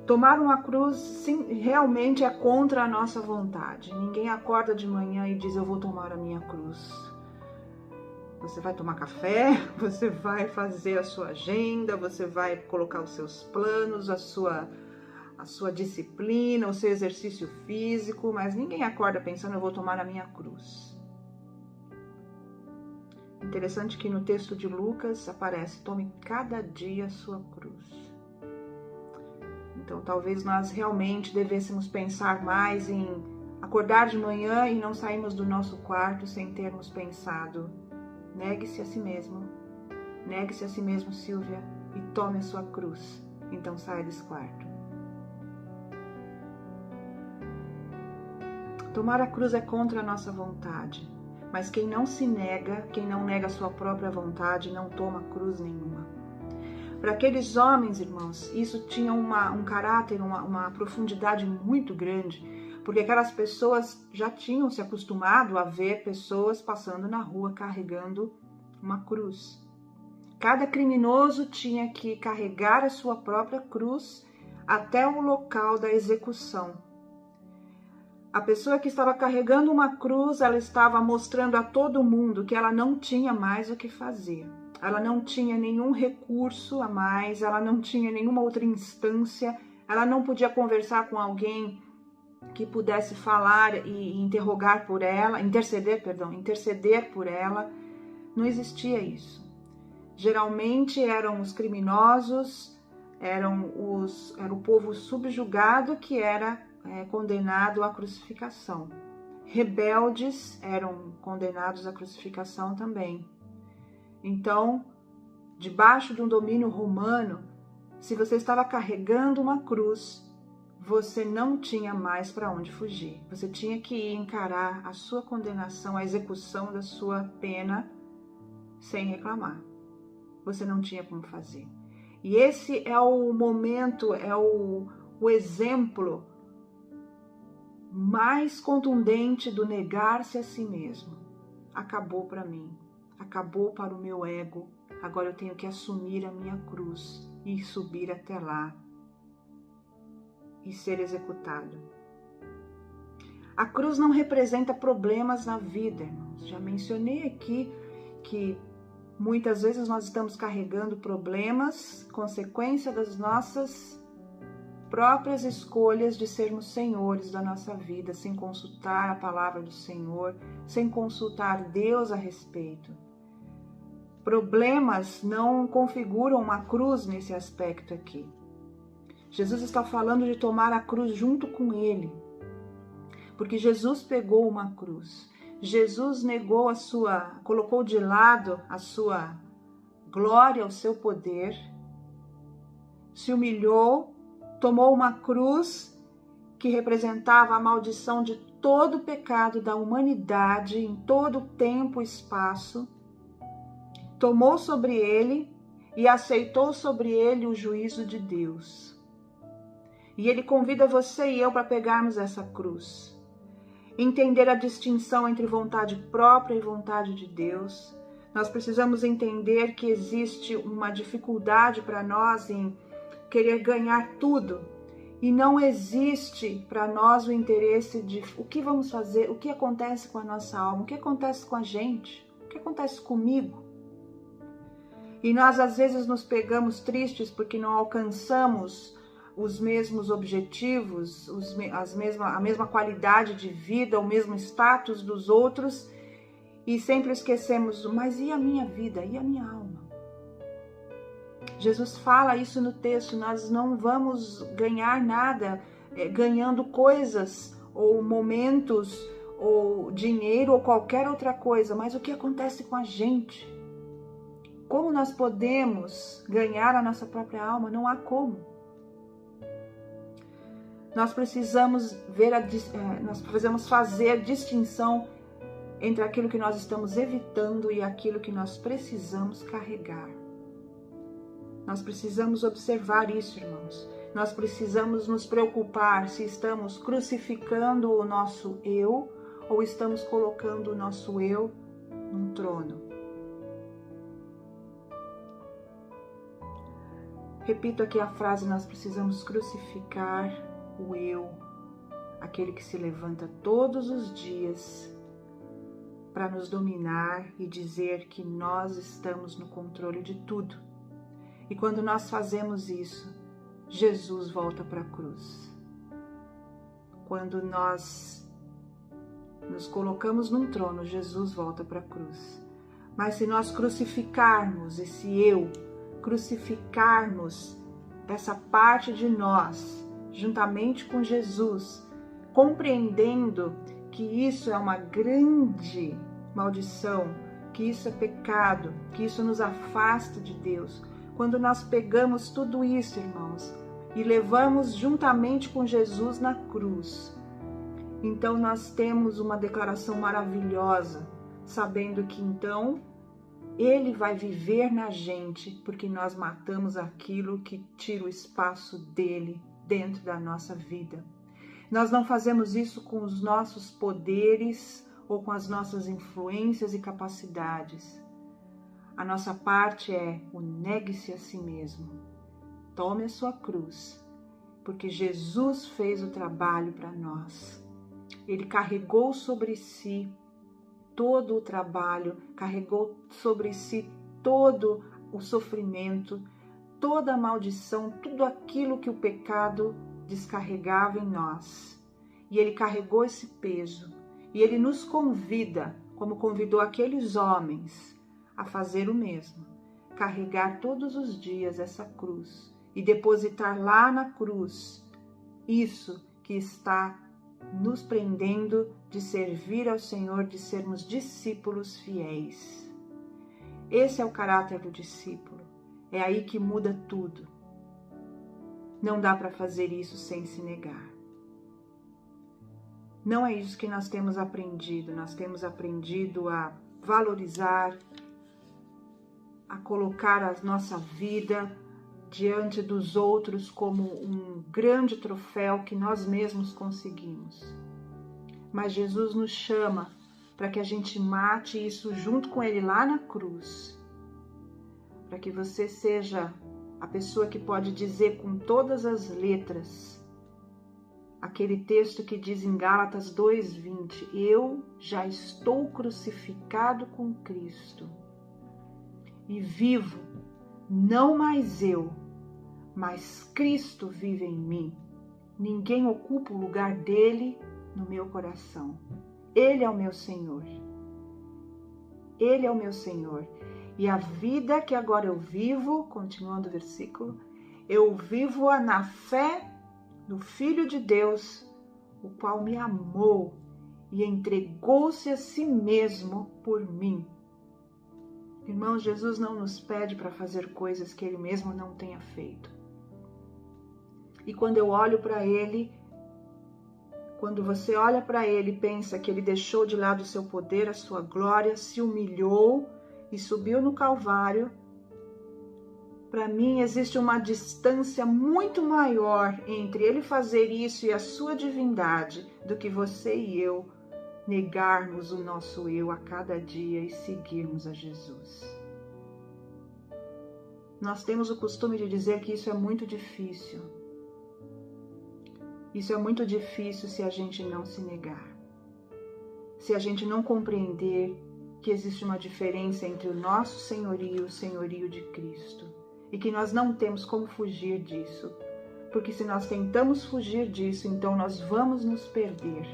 Tomar uma cruz, sim, realmente é contra a nossa vontade. Ninguém acorda de manhã e diz: eu vou tomar a minha cruz. Você vai tomar café, você vai fazer a sua agenda, você vai colocar os seus planos, a sua disciplina, o seu exercício físico, mas ninguém acorda pensando: eu vou tomar a minha cruz. Interessante que no texto de Lucas aparece: tome cada dia a sua cruz. Então talvez nós realmente devêssemos pensar mais em acordar de manhã e não sairmos do nosso quarto sem termos pensado: negue-se a si mesmo, Silvia, e tome a sua cruz. Então saia desse quarto. Tomar a cruz é contra a nossa vontade, mas quem não se nega, quem não nega a sua própria vontade, não toma cruz nenhuma. Para aqueles homens, irmãos, isso tinha um caráter, uma profundidade muito grande, porque aquelas pessoas já tinham se acostumado a ver pessoas passando na rua carregando uma cruz. Cada criminoso tinha que carregar a sua própria cruz até o local da execução. A pessoa que estava carregando uma cruz, ela estava mostrando a todo mundo que ela não tinha mais o que fazer. Ela não tinha nenhum recurso a mais, ela não tinha nenhuma outra instância, ela não podia conversar com alguém que pudesse falar e interrogar por ela, interceder por ela. Não existia isso. Geralmente eram os criminosos, era o povo subjugado que era condenado à crucificação. Rebeldes eram condenados à crucificação também. Então, debaixo de um domínio romano, se você estava carregando uma cruz, você não tinha mais para onde fugir. Você tinha que ir encarar a sua condenação, a execução da sua pena, sem reclamar. Você não tinha como fazer. E esse é o momento, é o exemplo mais contundente do negar-se a si mesmo. Acabou para mim, acabou para o meu ego, agora eu tenho que assumir a minha cruz e subir até lá e ser executado. A cruz não representa problemas na vida, irmãos. Já mencionei aqui que Muitas vezes nós estamos carregando problemas, consequência das nossas próprias escolhas de sermos senhores da nossa vida, sem consultar a palavra do Senhor, sem consultar Deus a respeito. Problemas não configuram uma cruz nesse aspecto aqui. Jesus está falando de tomar a cruz junto com Ele, porque Jesus pegou uma cruz. Jesus negou colocou de lado a sua glória, o seu poder, se humilhou, tomou uma cruz que representava a maldição de todo o pecado da humanidade em todo o tempo e espaço, tomou sobre ele e aceitou sobre ele o juízo de Deus. E ele convida você e eu para pegarmos essa cruz, entender a distinção entre vontade própria e vontade de Deus. Nós precisamos entender que existe uma dificuldade para nós em querer ganhar tudo, e não existe para nós o interesse de o que vamos fazer, o que acontece com a nossa alma, o que acontece com a gente, o que acontece comigo. E nós às vezes nos pegamos tristes porque não alcançamos os mesmos objetivos, a mesma qualidade de vida, o mesmo status dos outros, e sempre esquecemos, mas e a minha vida, e a minha alma? Jesus fala isso no texto, nós não vamos ganhar nada ganhando coisas, ou momentos, ou dinheiro, ou qualquer outra coisa, mas o que acontece com a gente? Como nós podemos ganhar a nossa própria alma? Não há como. Nós precisamos fazer distinção entre aquilo que nós estamos evitando e aquilo que nós precisamos carregar. Nós precisamos observar isso, irmãos. Nós precisamos nos preocupar se estamos crucificando o nosso eu ou estamos colocando o nosso eu num trono. Repito aqui a frase, nós precisamos crucificar o eu, aquele que se levanta todos os dias para nos dominar e dizer que nós estamos no controle de tudo. E quando nós fazemos isso, Jesus volta para a cruz. Quando nós nos colocamos num trono, Jesus volta para a cruz. Mas se nós crucificarmos esse eu, crucificarmos essa parte de nós, juntamente com Jesus, compreendendo que isso é uma grande maldição, que isso é pecado, que isso nos afasta de Deus. Quando nós pegamos tudo isso, irmãos, e levamos juntamente com Jesus na cruz, então nós temos uma declaração maravilhosa, sabendo que então Ele vai viver na gente, porque nós matamos aquilo que tira o espaço dele dentro da nossa vida. Nós não fazemos isso com os nossos poderes ou com as nossas influências e capacidades. A nossa parte é o negue-se a si mesmo. Tome a sua cruz, porque Jesus fez o trabalho para nós. Ele carregou sobre si todo o trabalho, carregou sobre si todo o sofrimento, toda a maldição, tudo aquilo que o pecado descarregava em nós. E Ele carregou esse peso. E Ele nos convida, como convidou aqueles homens, a fazer o mesmo. Carregar todos os dias essa cruz e depositar lá na cruz isso que está nos prendendo de servir ao Senhor, de sermos discípulos fiéis. Esse é o caráter do discípulo. É aí que muda tudo. Não dá para fazer isso sem se negar. Não é isso que nós temos aprendido. Nós temos aprendido a valorizar, a colocar a nossa vida diante dos outros como um grande troféu que nós mesmos conseguimos. Mas Jesus nos chama para que a gente mate isso junto com Ele lá na cruz. Para que você seja a pessoa que pode dizer com todas as letras aquele texto que diz em Gálatas 2:20, eu já estou crucificado com Cristo. e vivo, não mais eu, mas Cristo vive em mim. Ninguém ocupa o lugar dele no meu coração. Ele é o meu Senhor. Ele é o meu Senhor. E a vida que agora eu vivo, continuando o versículo, eu vivo-a na fé do Filho de Deus, o qual me amou e entregou-se a si mesmo por mim. Irmãos, Jesus não nos pede para fazer coisas que Ele mesmo não tenha feito. E quando eu olho para Ele, quando você olha para Ele e pensa que Ele deixou de lado o seu poder, a sua glória, se humilhou e subiu no Calvário, para mim existe uma distância muito maior entre Ele fazer isso e a sua divindade do que você e eu negarmos o nosso eu a cada dia e seguirmos a Jesus. Nós temos o costume de dizer que isso é muito difícil. Isso é muito difícil se a gente não se negar. Se a gente não compreender que existe uma diferença entre o nosso senhorio e o senhorio de Cristo. E que nós não temos como fugir disso. Porque se nós tentamos fugir disso, então nós vamos nos perder.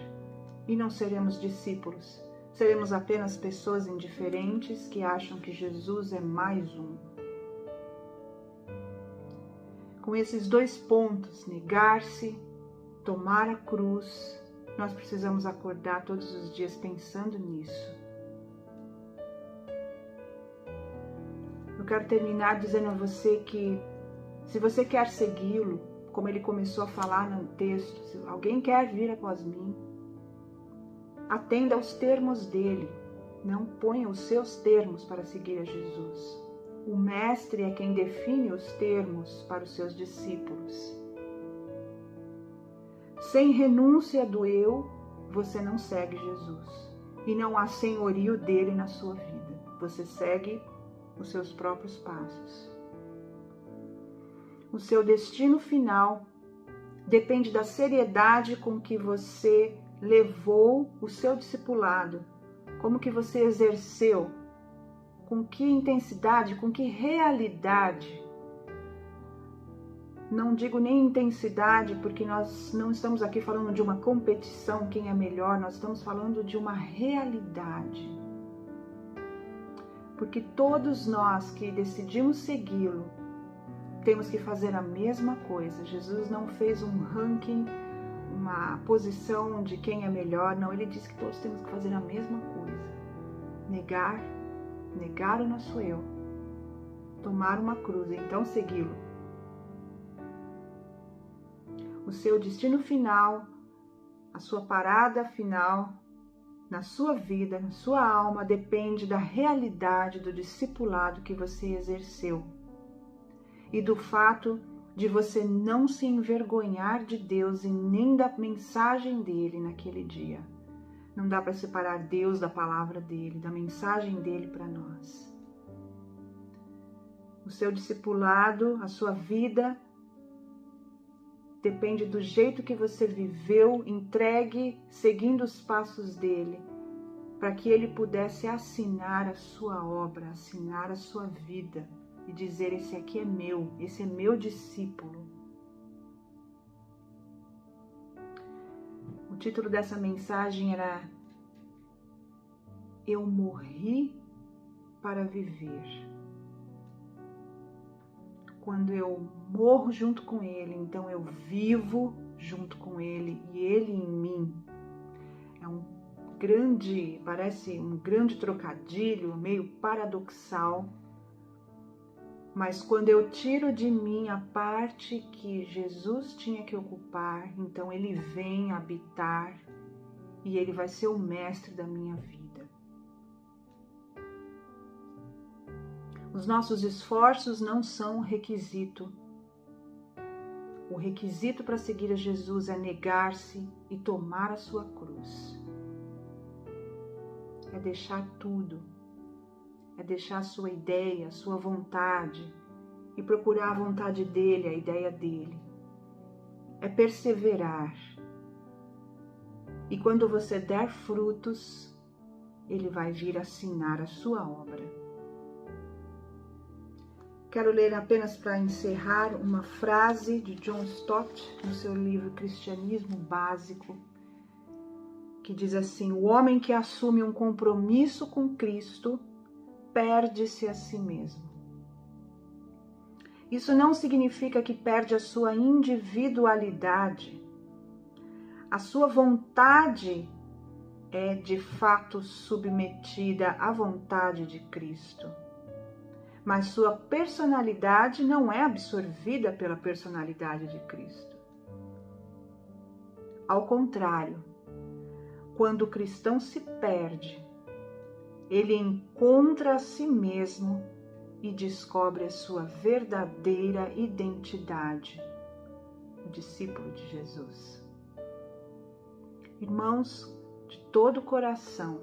E não seremos discípulos. Seremos apenas pessoas indiferentes que acham que Jesus é mais um. Com esses dois pontos, negar-se, tomar a cruz, nós precisamos acordar todos os dias pensando nisso. Eu quero terminar dizendo a você que, se você quer segui-lo, como ele começou a falar no texto, se alguém quer vir após mim, atenda aos termos dele, não ponha os seus termos para seguir a Jesus. O mestre é quem define os termos para os seus discípulos. Sem renúncia do eu, você não segue Jesus. E não há senhorio dele na sua vida. Você segue os seus próprios passos. O seu destino final depende da seriedade com que você levou o seu discipulado, como que você exerceu, com que intensidade, com que realidade. Não digo nem intensidade, porque nós não estamos aqui falando de uma competição, quem é melhor, nós estamos falando de uma realidade. Porque todos nós que decidimos segui-lo, temos que fazer a mesma coisa. Jesus não fez um ranking, uma posição de quem é melhor, não, ele disse que todos temos que fazer a mesma coisa. Negar o nosso eu, tomar uma cruz, então segui-lo. O seu destino final, a sua parada final, na sua vida, na sua alma, depende da realidade do discipulado que você exerceu e do fato de você não se envergonhar de Deus e nem da mensagem dele naquele dia. Não dá para separar Deus da palavra dele, da mensagem dele para nós. O seu discipulado, a sua vida, depende do jeito que você viveu, entregue, seguindo os passos dele, para que ele pudesse assinar a sua obra, assinar a sua vida e dizer: esse aqui é meu, esse é meu discípulo. O título dessa mensagem era Eu morri para viver. Quando eu morro junto com ele, então eu vivo junto com ele e ele em mim. Parece um grande trocadilho, meio paradoxal, mas quando eu tiro de mim a parte que Jesus tinha que ocupar, então ele vem habitar e ele vai ser o mestre da minha vida. Os nossos esforços não são requisito. O requisito para seguir a Jesus é negar-se e tomar a sua cruz. É deixar tudo. É deixar a sua ideia, a sua vontade e procurar a vontade dele, a ideia dele. É perseverar. E quando você der frutos, ele vai vir assinar a sua obra. quero ler apenas para encerrar uma frase de John Stott no seu livro Cristianismo Básico, que diz assim: o homem que assume um compromisso com Cristo perde-se a si mesmo. Isso não significa que perde a sua individualidade. A sua vontade é de fato submetida à vontade de Cristo. Mas sua personalidade não é absorvida pela personalidade de Cristo. Ao contrário, quando o cristão se perde, ele encontra a si mesmo e descobre a sua verdadeira identidade, o discípulo de Jesus. Irmãos, de todo o coração,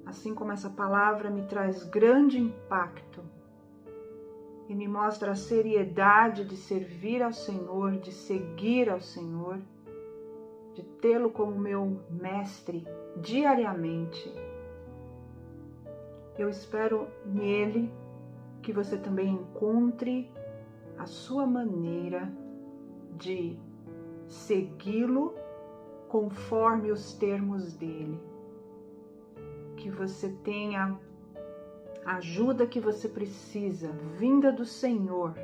assim como essa palavra me traz grande impacto e me mostra a seriedade de servir ao Senhor, de seguir ao Senhor, de tê-lo como meu mestre diariamente, eu espero nele que você também encontre a sua maneira de segui-lo conforme os termos dele. Que você tenha a ajuda que você precisa, vinda do Senhor,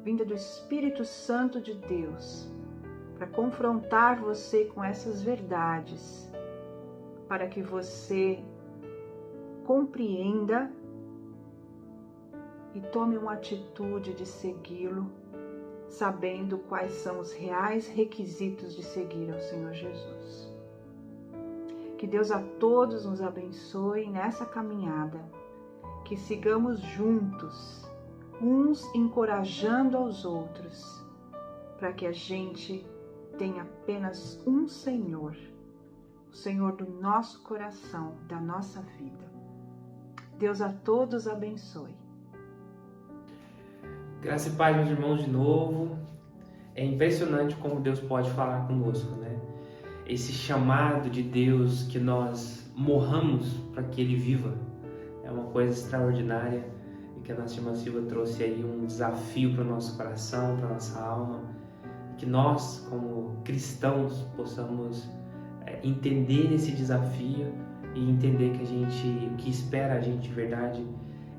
vinda do Espírito Santo de Deus, para confrontar você com essas verdades, para que você compreenda e tome uma atitude de segui-lo, sabendo quais são os reais requisitos de seguir ao Senhor Jesus. Que Deus a todos nos abençoe nessa caminhada, que sigamos juntos, uns encorajando aos outros, para que a gente tenha apenas um Senhor, o Senhor do nosso coração, da nossa vida. Deus a todos abençoe. Graça e paz, meus irmãos, de novo. É impressionante como Deus pode falar conosco, né? Esse chamado de Deus que nós morramos para que Ele viva é uma coisa extraordinária e que a nossa irmã Silva trouxe aí um desafio para o nosso coração, para a nossa alma, que nós, como cristãos, possamos entender esse desafio e entender que o que espera a gente de verdade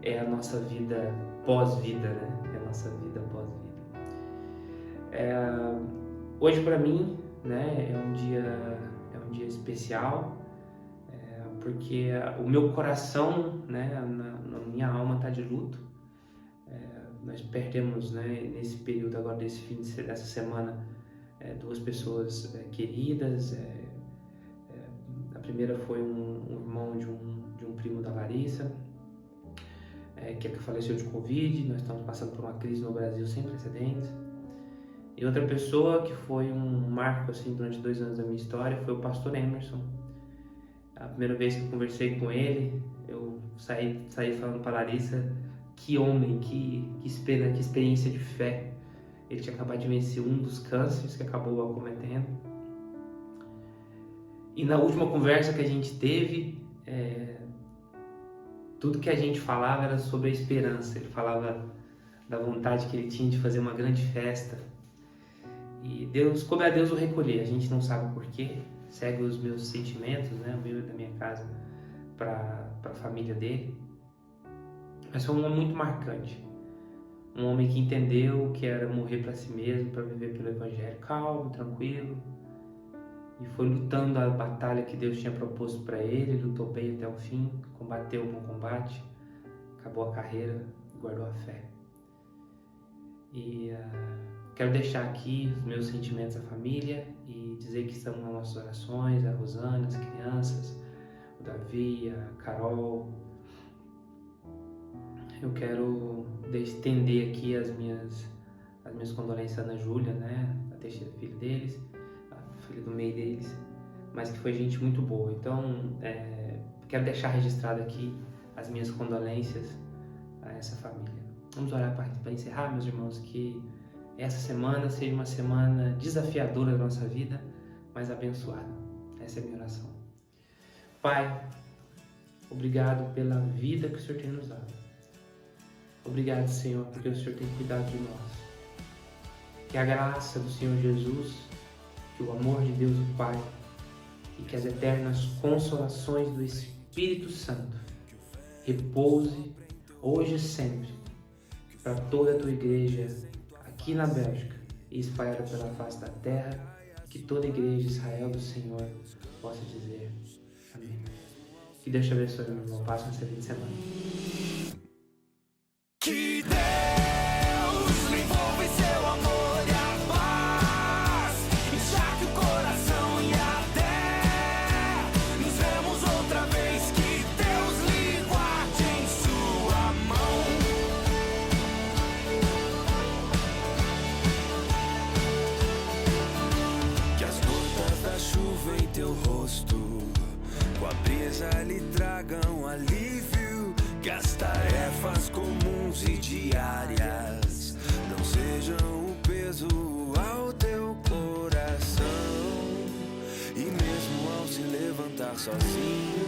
é a nossa vida pós-vida, né? É a nossa vida pós-vida. Hoje para mim, né, é um dia especial, porque o meu coração, né, na minha alma está de luto. Nós perdemos, né, nesse período agora dessa semana, duas pessoas queridas. A primeira foi um irmão de um primo da Larissa, que faleceu de Covid. Nós estamos passando por uma crise no Brasil sem precedentes. E outra pessoa que foi um marco assim, durante 2 anos da minha história foi o pastor Emerson. A primeira vez que eu conversei com ele, eu saí falando para a Larissa: que homem, que experiência de fé. Ele tinha acabado de vencer um dos cânceres que acabou acometendo. E na última conversa que a gente teve, tudo que a gente falava era sobre a esperança. Ele falava da vontade que ele tinha de fazer uma grande festa. E coube a Deus o recolher. A gente não sabe o porquê. Segue os meus sentimentos, né, o meu e da minha casa, para a família dele. Mas foi um homem muito marcante. Um homem que entendeu que era morrer para si mesmo, para viver pelo Evangelho, calmo, tranquilo. E foi lutando a batalha que Deus tinha proposto para ele. Lutou bem até o fim, combateu o bom combate, acabou a carreira, guardou a fé. E quero deixar aqui os meus sentimentos à família e dizer que estamos nas nossas orações, a Rosana, as crianças, o Davi, a Carol. Eu quero estender aqui as minhas condolências à Ana Júlia, né, a terceira filha deles, a filha do meio deles, mas que foi gente muito boa. Então, quero deixar registrado aqui as minhas condolências a essa família. Vamos orar para encerrar, meus irmãos, que essa semana seja uma semana desafiadora da nossa vida, mas abençoada. Essa é a minha oração. Pai, obrigado pela vida que o Senhor tem nos dado. Obrigado, Senhor, porque o Senhor tem cuidado de nós. Que a graça do Senhor Jesus, que o amor de Deus o Pai e que as eternas consolações do Espírito Santo repouse hoje e sempre para toda a tua igreja aqui na Bélgica e espalhada pela face da terra, que toda a igreja Israel do Senhor possa dizer amém. Que Deus te abençoe, meu irmão. Passe uma excelente semana. Que Deus lhe envolva em seu amor e a paz, enxergue o coração e até nos vemos outra vez. Que Deus lhe guarde em sua mão. Que as gotas da chuva em teu rosto, com a brisa lhe tragam alívio. Que as tarefas comuns e diárias não sejam um peso ao teu coração. E mesmo ao se levantar sozinho,